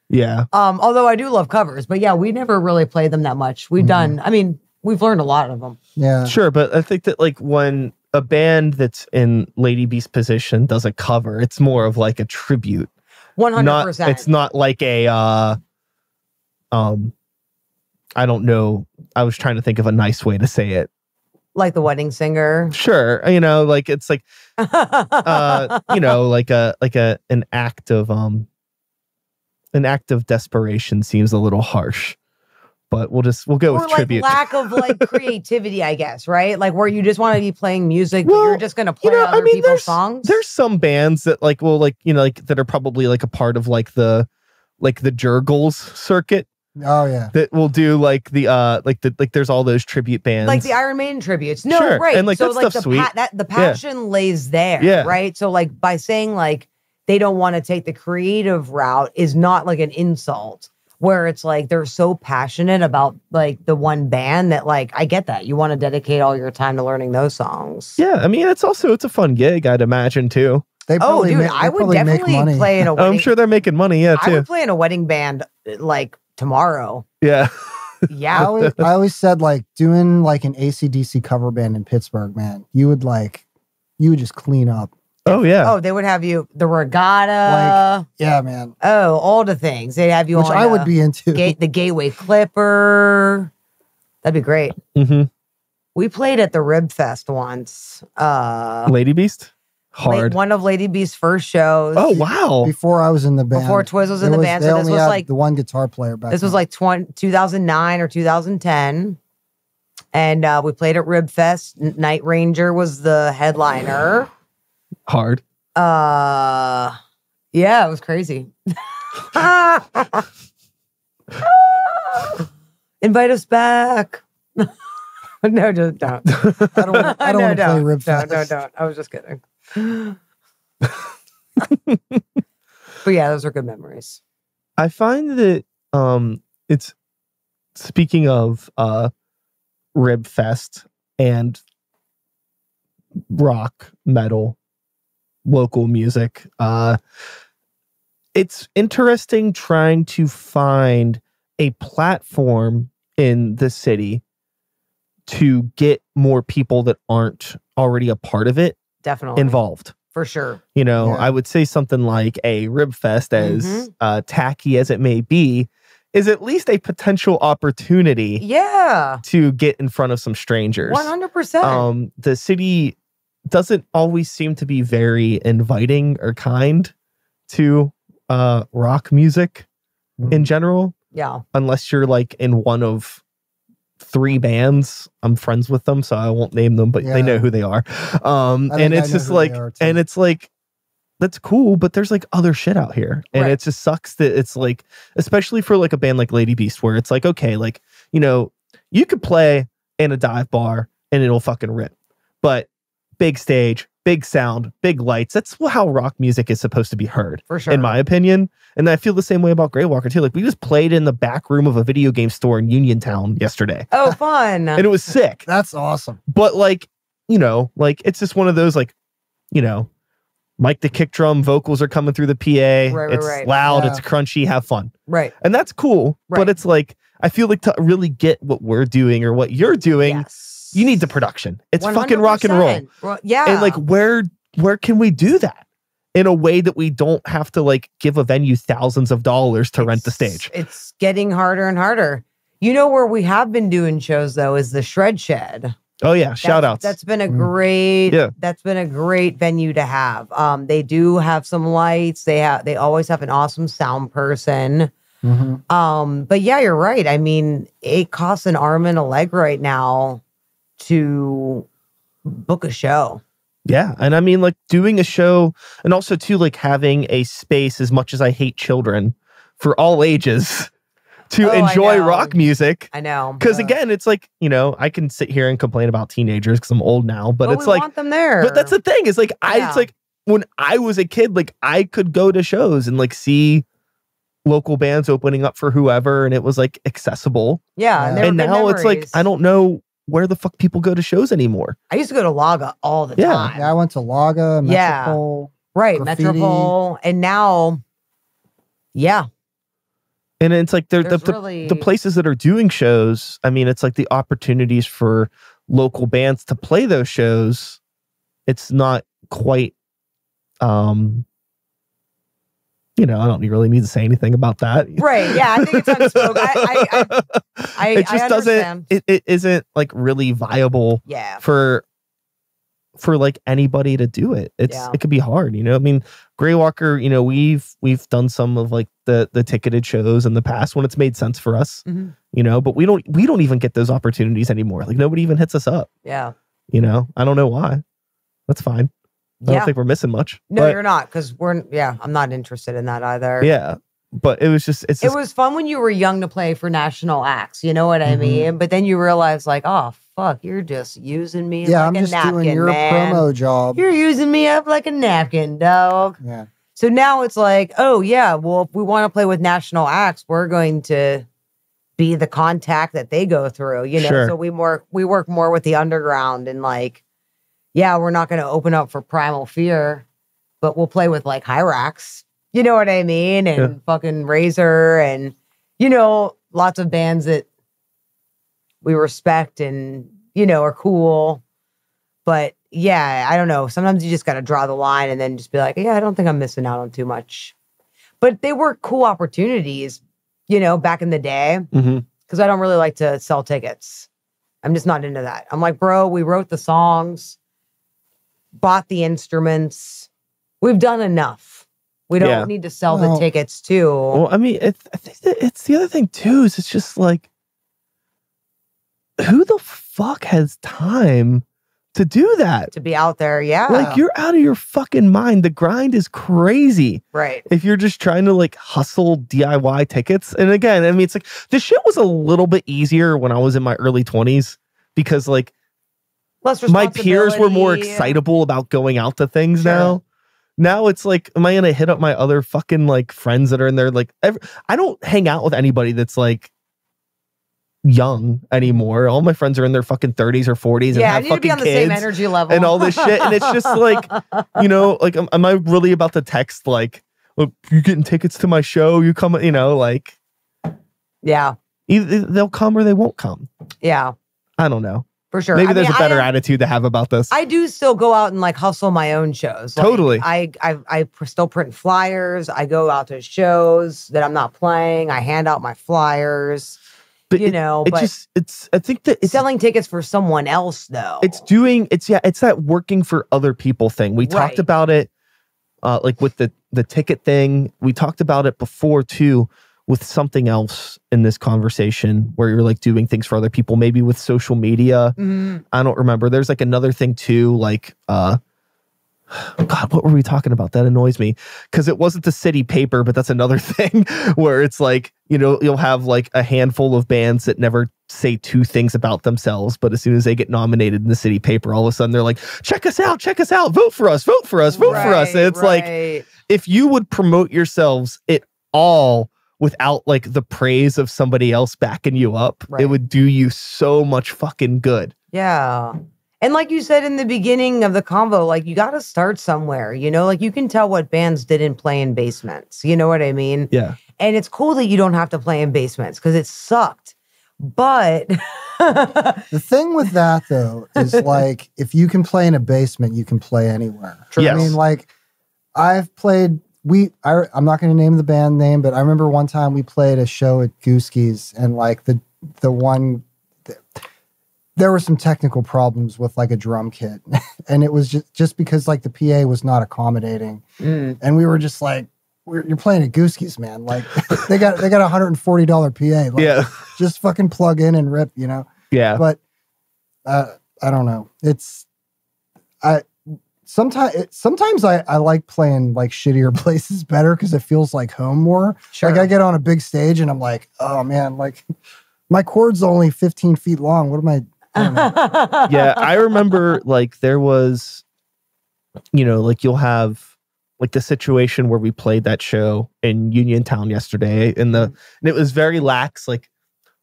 Yeah. Although I do love covers, but yeah, we never really played them that much. We've done. I mean, we've learned a lot of them. Yeah, sure. But I think that like when a band that's in Lady B's position does a cover, it's more of like a tribute. 100%. It's not like a. I don't know. I was trying to think of a nice way to say it. Like the wedding singer. Sure. You know, like it's like you know, like an act of desperation seems a little harsh. But we'll go with like tribute. Lack of like creativity, I guess, right? Like where you just want to be playing music, but you're just gonna play other people's songs. There's some bands that like will like, you know, like that are probably like a part of like the Jurgles circuit. Oh yeah, that will do like the there's all those tribute bands, like the Iron Maiden tributes. No, right? And like so that stuff's sweet. The passion lays there, right? So like by saying like they don't want to take the creative route is not like an insult. Where it's like they're so passionate about like the one band that like I get that you want to dedicate all your time to learning those songs. Yeah, I mean it's a fun gig, I'd imagine too. I would definitely play in a wedding. I'm sure they're making money. Yeah, too. I would play in a wedding band like tomorrow. Yeah. Yeah. I always said like doing like an AC/DC cover band in Pittsburgh, man. You would just clean up. Oh yeah. Oh, they would have you the regatta. Like, yeah, man. Oh, all the things they'd have you which on. I would be into the Gateway Clipper. That'd be great. Mm-hmm. We played at the Rib Fest once. Lady Beast. Hard. One of Lady B's first shows. Oh wow! Before I was in the band. Before Twiz was in the band. So this was like the one guitar player back. This was like 2009 or 2010. And we played at Rib Fest. Night Ranger was the headliner. Hard. Yeah, it was crazy. Invite us back. No, just don't. I don't want to play Rib Fest. Don't. I was just kidding. But yeah, those are good memories. I find that it's speaking of Rib Fest and rock, metal, local music. It's interesting trying to find a platform in the city to get more people that aren't already a part of it Definitely involved. For sure. You know, Yeah. I would say something like a Rib Fest, as tacky as it may be, is at least a potential opportunity Yeah. to get in front of some strangers. 100%. The city doesn't always seem to be very inviting or kind to rock music in general, Yeah. unless you're like in one of 3 bands. I'm friends with them, so I won't name them, but they know who they are. And it's just like, and it's like, that's cool, but there's like other shit out here. And it just sucks that it's like, especially for like a band like Lady Beast, where it's like, okay, like, you know, you could play in a dive bar and it'll fucking rip. But big stage, big sound, big lights. That's how rock music is supposed to be heard, for sure, in my opinion. And I feel the same way about Grey Walker too. Like, we just played in the back room of a video game store in Uniontown yesterday. Oh, fun. And it was sick. That's awesome. But like, you know, like, it's just one of those, like, you know, Mike the kick drum vocals are coming through the PA. It's loud, it's crunchy, have fun. Right. And that's cool. But it's like, I feel like to really get what we're doing or what you're doing, you need the production. It's 100%. Fucking rock and roll. Well, yeah. And like, where can we do that in a way that we don't have to like give a venue thousands of dollars to rent the stage? It's getting harder and harder. You know where we have been doing shows though is the Shred Shed. Oh yeah, shout outs. That's been a great that's been a great venue to have. They do have some lights. They always have an awesome sound person. But yeah, you're right. I mean, it costs an arm and a leg right now to book a show. Yeah. And I mean, like, doing a show, and also too, like, having a space, as much as I hate children, for all ages to enjoy rock music. I know. Because again, it's like, you know, I can sit here and complain about teenagers because I'm old now, but it's we like, want them there. But that's the thing, is like, it's like, when I was a kid, like, I could go to shows and like see local bands opening up for whoever, and it was like accessible. Yeah. And now it's like, I don't know where the fuck people go to shows anymore. I used to go to Laga all the time. Yeah, I went to Laga, Metropole. Right, Graffiti. Metropole. And now, and it's like the places that are doing shows, I mean, it's like the opportunities for local bands to play those shows. It's not quite, you know, I don't really need to say anything about that. Right. Yeah. I think it's unspoken. It just doesn't, it isn't like really viable for like anybody to do it. It could be hard, you know. I mean, Grey Walker, you know, we've done some of like the ticketed shows in the past when it's made sense for us, you know, but we don't even get those opportunities anymore. Like, nobody even hits us up. Yeah. You know, I don't know why. That's fine. I don't think we're missing much. No, you're not, because I'm not interested in that either. Yeah. But it was just, it was fun when you were young to play for national acts. You know what I mean? But then you realize, like, oh, fuck, you're just using me like I'm a just napkin, doing your promo job. You're using me up like a napkin, dog. Yeah. So now it's like, oh, yeah, well, if we want to play with national acts, we're going to be the contact that they go through, you know? Sure. So we work more with the underground, and like, yeah, we're not going to open up for Primal Fear, but we'll play with like Hyrax. You know what I mean? And fucking Razor, and, you know, lots of bands that we respect and, you know, are cool. But yeah, I don't know. Sometimes you just got to draw the line and then just be like, yeah, I don't think I'm missing out on too much. But they were cool opportunities, you know, back in the day. Because I don't really like to sell tickets. I'm just not into that. I'm like, bro, we wrote the songs, bought the instruments. We've done enough. We don't need to sell the tickets too. Well, I mean, I think that it's the other thing too, is it's just like, who the fuck has time to do that? To be out there, yeah. Like, you're out of your fucking mind. The grind is crazy. Right. If you're just trying to like hustle DIY tickets. And again, I mean, it's like this shit was a little bit easier when I was in my early 20s because like my peers were more excitable about going out to things now. Now it's like, am I going to hit up my other fucking like friends that are in there? Like, I don't hang out with anybody that's like young anymore. All my friends are in their fucking 30s or 40s and have fucking be on the kids same energy level and all this shit. And it's just like, you know, like, am I really about to text like, look, you getting tickets to my show? You come, you know, like, yeah, either they'll come or they won't come. Yeah, I don't know. For sure. Maybe there's a better attitude to have about this. I do still go out and like hustle my own shows. Like, totally. I still print flyers. I go out to shows that I'm not playing. I hand out my flyers. But I think that it's selling tickets for someone else though. It's that working for other people thing. We talked about it like with the ticket thing. We talked about it before too with something else in this conversation where you're like doing things for other people, maybe with social media. I don't remember. There's like another thing too, like God, what were we talking about? That annoys me because it wasn't the city paper, but that's another thing where it's like, you know, you'll have like a handful of bands that never say two things about themselves, but as soon as they get nominated in the city paper, all of a sudden they're like, check us out, vote for us, vote for us, vote for us. And it's like, if you would promote yourselves at all without like the praise of somebody else backing you up, it would do you so much fucking good. Yeah. And like you said in the beginning of the convo, like you got to start somewhere, you know, like you can tell what bands didn't play in basements. You know what I mean? Yeah. And it's cool that you don't have to play in basements because it sucked. But the thing with that though is like, if you can play in a basement, you can play anywhere. Yes. I mean, like I've played, I'm not going to name the band name, but I remember one time we played a show at Gooski's and like there were some technical problems with like a drum kit and it was just because like the PA was not accommodating. And we were just like, you're playing at Gooski's, man. Like they got a $140 PA. Like, just fucking plug in and rip, you know? Yeah. But I don't know. Sometimes I like playing like shittier places better because it feels like home more. Sure. Like I get on a big stage and I'm like, oh man, like my cord's only 15 feet long. What am I don't know. Yeah, I remember like there was, you know, like you'll have like the situation where we played that show in Uniontown yesterday and it was very lax, like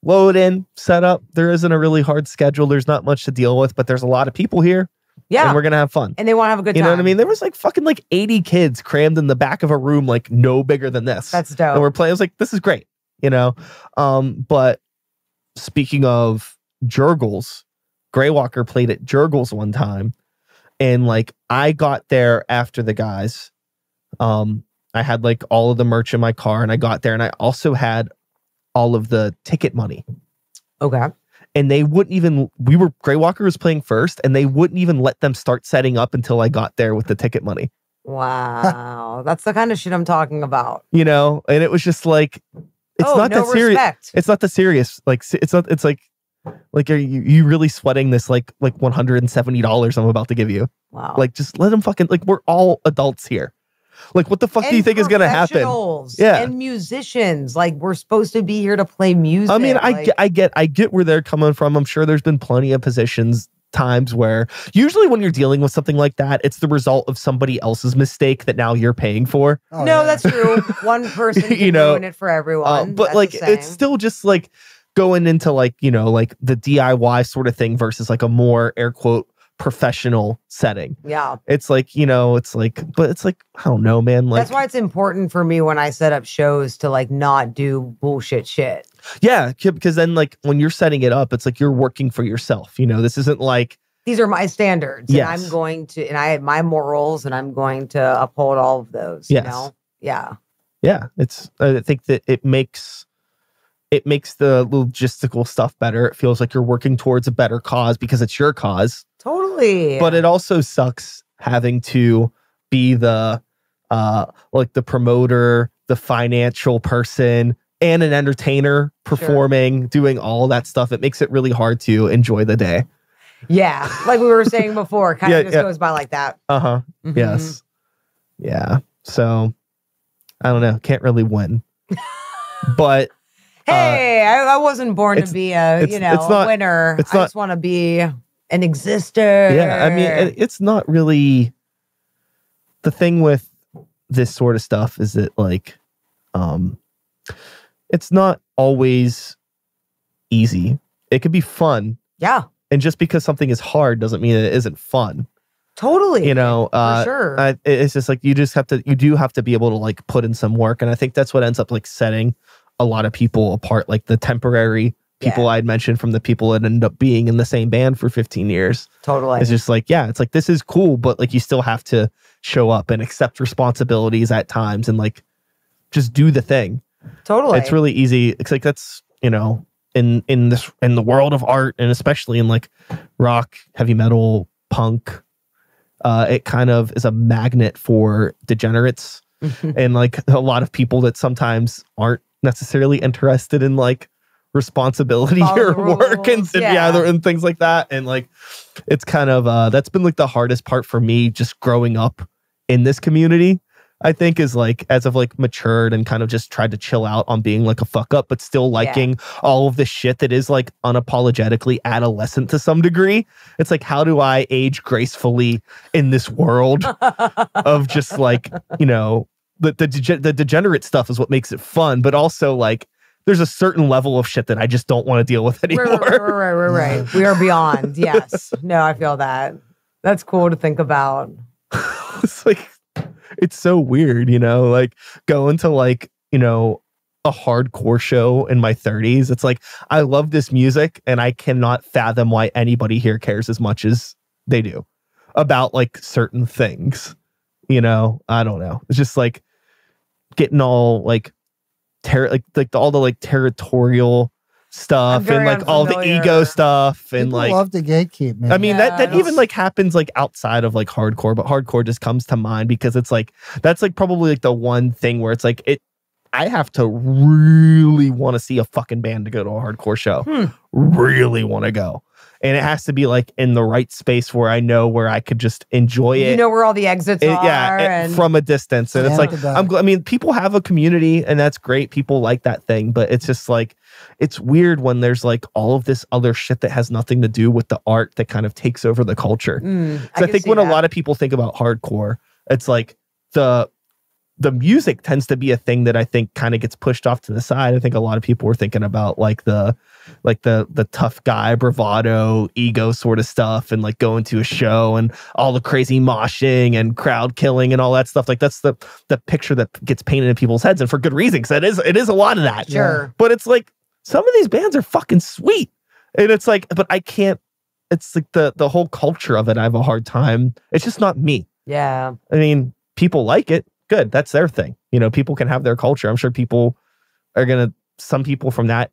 load in, set up. There isn't a really hard schedule. There's not much to deal with, but there's a lot of people here. Yeah. And we're going to have fun. And they want to have a good time. You know what I mean? There was like fucking like 80 kids crammed in the back of a room, like no bigger than this. That's dope. And we're playing. I was like, this is great, you know? But speaking of Jurgles, Greywalker played at Jurgles one time. And like, I got there after the guys. I had like all of the merch in my car and I got there and I also had all of the ticket money. Okay. And they wouldn't even, Greywalker was playing first and they wouldn't even let them start setting up until I got there with the ticket money. Wow. That's the kind of shit I'm talking about. You know, and it was just like, it's not that serious. It's not the serious. Like, it's not, it's like are you really sweating this like $170 I'm about to give you? Wow. Like, just let them fucking, like, we're all adults here. Like, what the fuck do you think is going to happen? Yeah. And musicians, like, we're supposed to be here to play music. I mean, like, I get where they're coming from. I'm sure there's been plenty of times where usually when you're dealing with something like that, it's the result of somebody else's mistake that now you're paying for. Oh, no, that's true. One person can ruin it for everyone. But like, it's still just like going into like, you know, like the DIY sort of thing versus like a more air quote professional setting. Yeah. It's like, you know, but it's like, I don't know, man. Like, that's why it's important for me when I set up shows to like not do bullshit shit. Yeah. Because then like when you're setting it up, it's like you're working for yourself. You know, this isn't like, these are my standards. Yes. And I'm going to, and I have my morals and I'm going to uphold all of those. Yes. You know? Yeah. Yeah. I think that it makes the logistical stuff better. It feels like you're working towards a better cause because it's your cause. Totally. But it also sucks having to be the like the promoter, the financial person, and an entertainer performing, doing all that stuff, it makes it really hard to enjoy the day. Yeah. Like we were saying before, kind of just goes by like that. Mm-hmm. Yes. Yeah. So I don't know. Can't really win. But hey, I wasn't born to be a winner. I just want to be an exister. Yeah. I mean, it's not really the thing with this sort of stuff is that like, it's not always easy. It could be fun. Yeah. And just because something is hard doesn't mean it isn't fun. Totally. You know, for sure. It's just like you do have to be able to like put in some work. And I think that's what ends up like setting a lot of people apart, like the temporary people I'd mentioned from the people that end up being in the same band for 15 years. Totally. It's just like, it's like, this is cool, but like you still have to show up and accept responsibilities at times and like just do the thing. Totally. It's really easy. It's like, that's, you know, in the world of art, and especially in like rock, heavy metal, punk, it kind of is a magnet for degenerates and like a lot of people that sometimes aren't necessarily interested in like responsibility or work and and things like that. And like, it's kind of, that's been like the hardest part for me just growing up in this community, I think, is like, as I've like matured and kind of just tried to chill out on being like a fuck up, but still liking all of the shit that is like unapologetically adolescent to some degree. It's like, how do I age gracefully in this world of just like, you know, the degenerate stuff is what makes it fun, but also like, there's a certain level of shit that I just don't want to deal with anymore. Right. We are beyond. Yes. No, I feel that. That's cool to think about. It's like, it's so weird, you know, like going to like, you know, a hardcore show in my 30s. It's like, I love this music and I cannot fathom why anybody here cares as much as they do about like certain things, you know. I don't know. It's just like getting all like all the like territorial stuff and like all the ego stuff and people like love to gatekeep, man. I mean that even like happens like outside of like hardcore, but hardcore just comes to mind because it's like that's like probably like the one thing where it's like I have to really want to see a fucking band to go to a hardcore show. Really want to go. And it has to be like in the right space where I know where I could just enjoy it. You know where all the exits are. Yeah, from a distance. And it's like, I mean, people have a community and that's great. People like that thing. But it's just like, it's weird when there's like all of this other shit that has nothing to do with the art that kind of takes over the culture. So I think when a lot of people think about hardcore, it's like the music tends to be a thing that I think kind of gets pushed off to the side. I think a lot of people were thinking about like the tough guy bravado ego sort of stuff and like going to a show and all the crazy moshing and crowd killing and all that stuff. Like that's the picture that gets painted in people's heads, and for good reason, because it is a lot of that. Sure. But it's like some of these bands are fucking sweet. And it's like, but I can't, it's like the whole culture of it. I have a hard time. It's just not me. Yeah. I mean, people like it. Good. That's their thing. You know, people can have their culture. I'm sure people are some people from that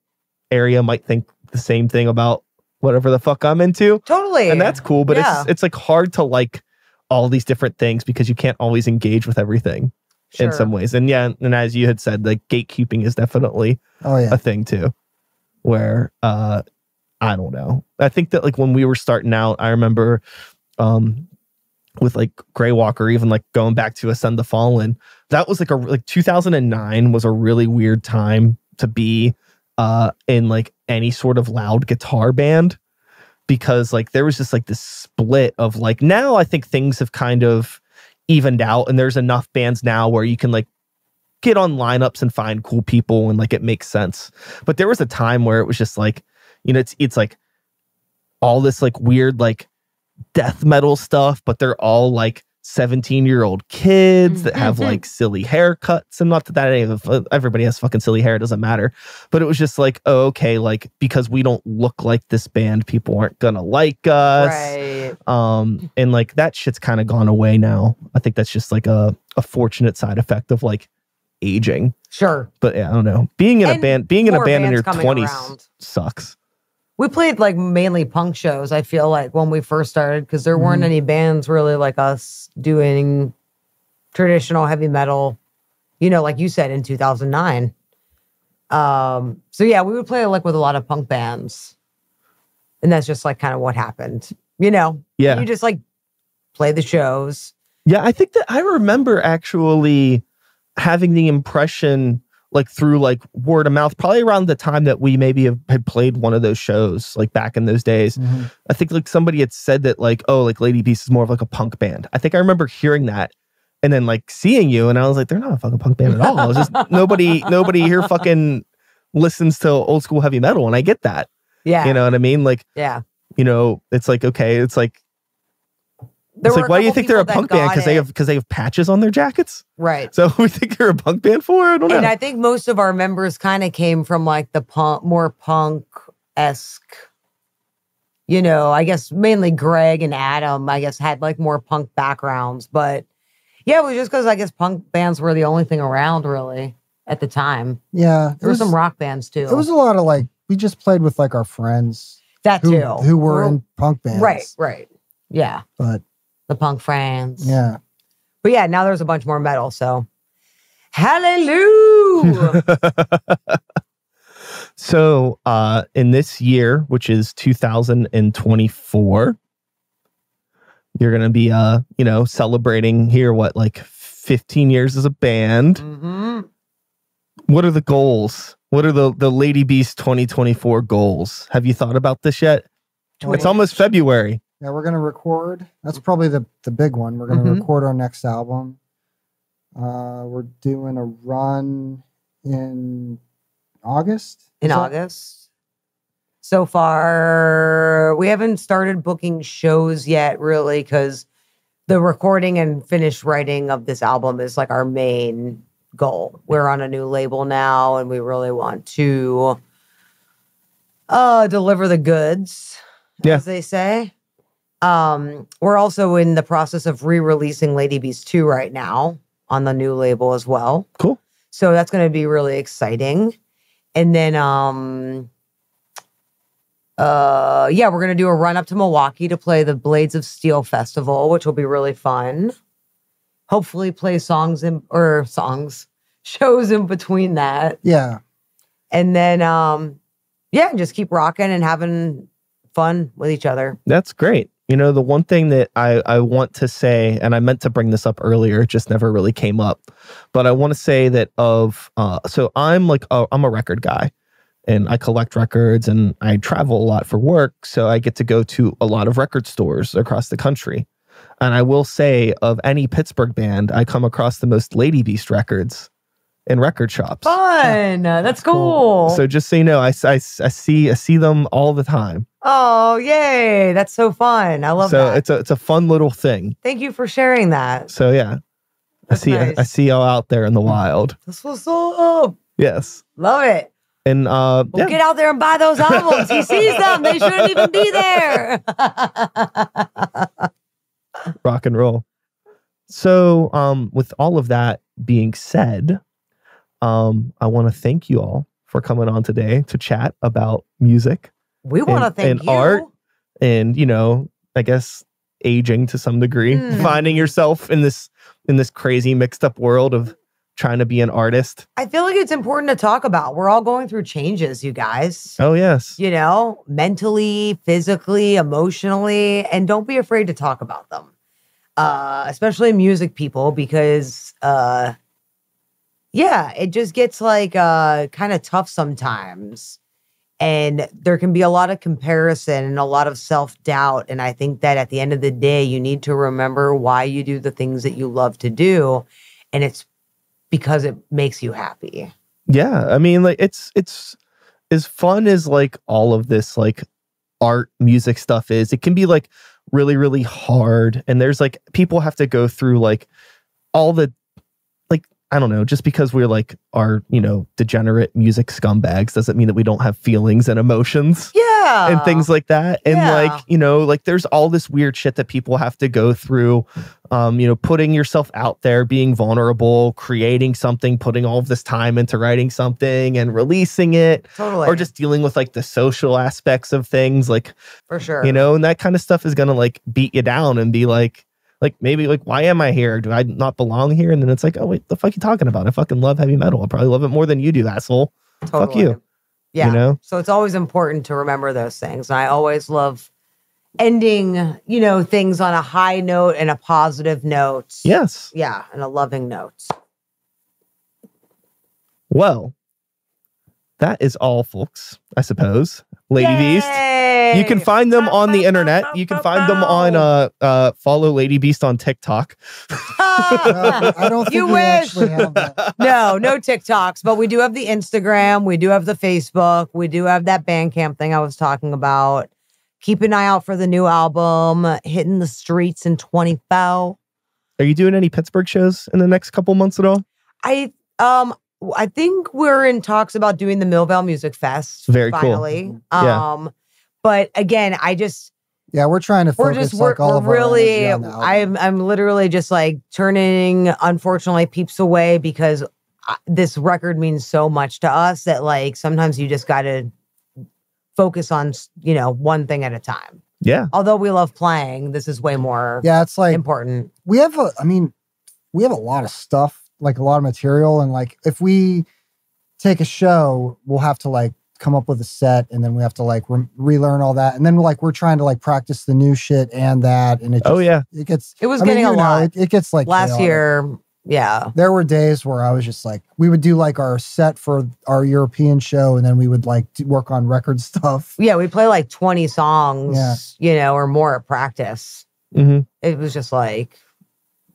area might think the same thing about whatever the fuck I'm into. Totally. And that's cool. But it's like hard to like all these different things because you can't always engage with everything in some ways. And and as you had said, like gatekeeping is definitely a thing too, where I don't know. I think that like when we were starting out, I remember with like Greywalk, or even like going back to Ascend the Fallen, that was like 2009 was a really weird time to be in like any sort of loud guitar band, because like there was just like this split of like, now I think things have kind of evened out and there's enough bands now where you can like get on lineups and find cool people and like it makes sense. But there was a time where it was just like, you know, it's like all this like weird like death metal stuff, but they're all like 17-year-old kids that have like silly haircuts, and not that everybody has fucking silly hair, it doesn't matter. But it was just like, oh, okay, like because we don't look like this band, people aren't gonna like us. Right. And like that shit's kind of gone away now. I think that's just like a fortunate side effect of like aging. Sure. But yeah, I don't know. Being in a band in your 20s sucks. We played like mainly punk shows, I feel like, when we first started, because there weren't any bands really like us doing traditional heavy metal, you know, like you said, in 2009. So yeah, we would play like with a lot of punk bands. And that's just like kind of what happened, you know? Yeah. You just like play the shows. Yeah, I think that I remember actually having the impression like through like word of mouth, probably around the time that we maybe had played one of those shows, like back in those days. Mm-hmm. I think like somebody had said that like, oh, like Lady Beast is more of like a punk band. I think I remember hearing that and then like seeing you and I was like, they're not a fucking punk band at all. It's just nobody here fucking listens to old school heavy metal. And I get that. Yeah. You know what I mean? Like, yeah, you know, it's like, okay, it's like, it's like, why do you think they're a punk band? Because they have patches on their jackets, right? So we think they're a punk band for. I don't know. And I think most of our members kind of came from like the more punk-esque. You know, I guess mainly Greg and Adam. I guess had like more punk backgrounds, but yeah, it was just because I guess punk bands were the only thing around really at the time. Yeah, there were some rock bands too. It was a lot of like we just played with like our friends who were in punk bands, right, yeah, but. The punk friends. Yeah. But yeah, now there's a bunch more metal, so hallelujah. So in this year, which is 2024, you're gonna be you know, celebrating here like 15 years as a band. Mm-hmm. What are the goals? What are the Lady Beast 2024 goals? Have you thought about this yet? It's almost February. Yeah, we're going to record. That's probably the big one. We're going to record our next album. We're doing a run in August. August. So far, we haven't started booking shows yet, really, because the recording and finished writing of this album is like our main goal. We're on a new label now, and we really want to deliver the goods, as they say. We're also in the process of re-releasing Lady Beast 2 right now on the new label as well. Cool. So that's going to be really exciting. And then, we're going to do a run up to Milwaukee to play the Blades of Steel Festival, which will be really fun. Hopefully play shows in between that. Yeah. And then, just keep rocking and having fun with each other. That's great. You know, the one thing that I want to say, and I meant to bring this up earlier, it just never really came up, but I want to say that so I'm like, I'm a record guy and I collect records and I travel a lot for work. So I get to go to a lot of record stores across the country. And I will say of any Pittsburgh band, I come across the most Lady Beast records in record shops. Fun. That's cool. So just so you know, I see them all the time. Oh, yay. That's so fun. I love that. So it's a fun little thing. Thank you for sharing that. So yeah. That's nice. I see y'all out there in the wild. That's what's up. Yes. Love it. And get out there and buy those albums. He sees them. They shouldn't even be there. Rock and roll. So with all of that being said, I want to thank you all for coming on today to chat about music. We want to thank you. Art and, you know, I guess aging to some degree, finding yourself in this crazy mixed up world of trying to be an artist. I feel like it's important to talk about. We're all going through changes, you guys. Oh, yes. You know, mentally, physically, emotionally, and don't be afraid to talk about them. Especially music people, because it just gets like kind of tough sometimes. And there can be a lot of comparison and a lot of self-doubt. And I think that at the end of the day, you need to remember why you do the things that you love to do. And it's because it makes you happy. Yeah. I mean, like it's as fun as like all of this like art music stuff is, it can be like really, really hard. And there's like people have to go through like all the I don't know, just because we're like our, you know, degenerate music scumbags doesn't mean that we don't have feelings and emotions. Yeah. And things like that. And like, you know, like there's all this weird shit that people have to go through, you know, putting yourself out there, being vulnerable, creating something, putting all of this time into writing something and releasing it. Totally. Or just dealing with like the social aspects of things, like, for sure, you know, and that kind of stuff is going to like beat you down and be like maybe like, why am I here? Do I not belong here? And then it's like, oh wait, the fuck you talking about? I fucking love heavy metal. I probably love it more than you do, asshole. Totally. Fuck you. Yeah. You know? So it's always important to remember those things. And I always love ending, you know, things on a high note and a positive note. Yes. Yeah. And a loving note. Well, that is all, folks, I suppose. Lady Beast. You can find them on the internet. You can find them on follow Lady Beast on TikTok. I don't think You we wish. actually have that. No TikToks, but we do have the Instagram. We do have the Facebook. We do have that Bandcamp thing I was talking about. Keep an eye out for the new album, Hitting the Streets in 24. Are you doing any Pittsburgh shows in the next couple months at all? I think we're in talks about doing the Millvale Music Fest. Very finally. cool. Yeah. But again, We're trying to focus all of our energy on the album. I'm literally just like turning, unfortunately, peeps away because this record means so much to us that like sometimes you just got to focus on, you know, one thing at a time. Yeah. Although we love playing, this is way more it's like important. we have a lot of stuff, like a lot of material, and like if we take a show, we'll have to like come up with a set, and then we have to like relearn all that, and then we're trying to like practice the new shit and that, and it just, it was getting a lot. It gets like last chaotic. year. Yeah, there were days where I was just like, we would do like our set for our European show, and then we would like work on record stuff. Yeah, we play like 20 songs, you know, or more at practice. Mm-hmm. It was just like,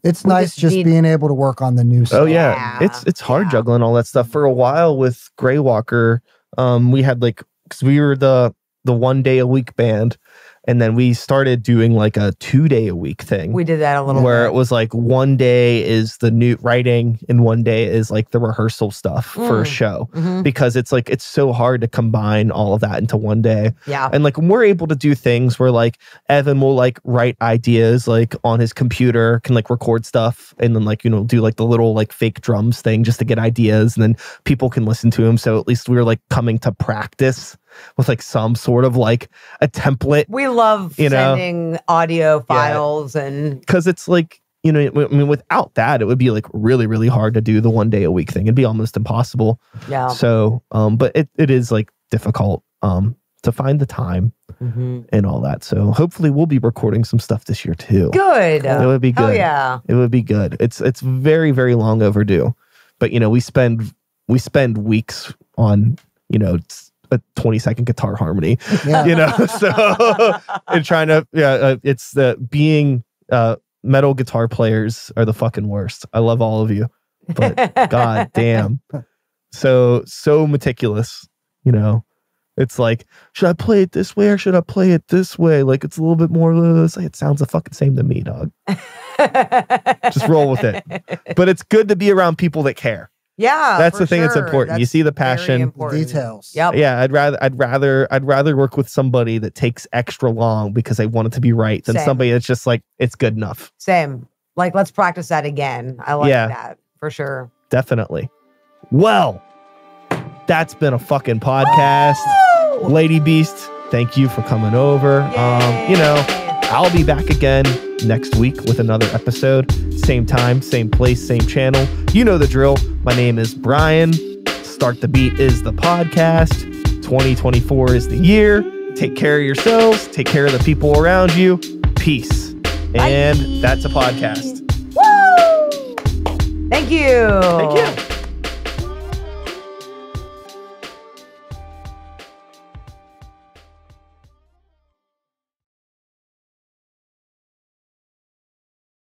it's nice just being able to work on the new stuff. Oh yeah, it's hard juggling all that stuff. For a while with Greywalker, we had like, because we were the 1 day a week band, and then we started doing like a 2 day a week thing. We did that a little where bit. it was like 1 day is the new writing and 1 day is like the rehearsal stuff for a show, because it's like, it's so hard to combine all of that into 1 day. Yeah. And like when we're able to do things where like Evan will like write ideas like on his computer, can like record stuff, and then like, you know, do like the little like fake drums thing just to get ideas, and then people can listen to him. So at least we were like coming to practice with like some sort of like a template. We love sending audio files, and because it's like, you know, I mean, without that, it would be like really, really hard to do the 1 day a week thing. It'd be almost impossible. Yeah. So, but it is like difficult to find the time and all that. So hopefully we'll be recording some stuff this year too. Good. It would be good. Oh yeah. It would be good. It's very, very long overdue. But you know, we spend weeks on, you know, a 20-second guitar harmony, you know, so and trying to, it's the being metal guitar players are the fucking worst. I love all of you, but god damn, so meticulous, you know. It's like, should I play it this way or should I play it this way? Like, it's a little bit more, it sounds the fucking same to me, dog. Just roll with it. But it's good to be around people that care. Yeah, that's the thing that's important. You see the passion, the details. Yep. Yeah, I'd rather work with somebody that takes extra long because they want it to be right than somebody that's just like, it's good enough. Same. Like, let's practice that again. I like that for sure. Definitely. Well, that's been a fucking podcast. Woo! Lady Beast, thank you for coming over. You know, I'll be back again next week with another episode. Same time, same place, same channel. You know the drill. My name is Brian. Start the Beat is the podcast. 2024 is the year. Take care of yourselves. Take care of the people around you. Peace. Bye. And that's a podcast. Woo! Thank you. Thank you.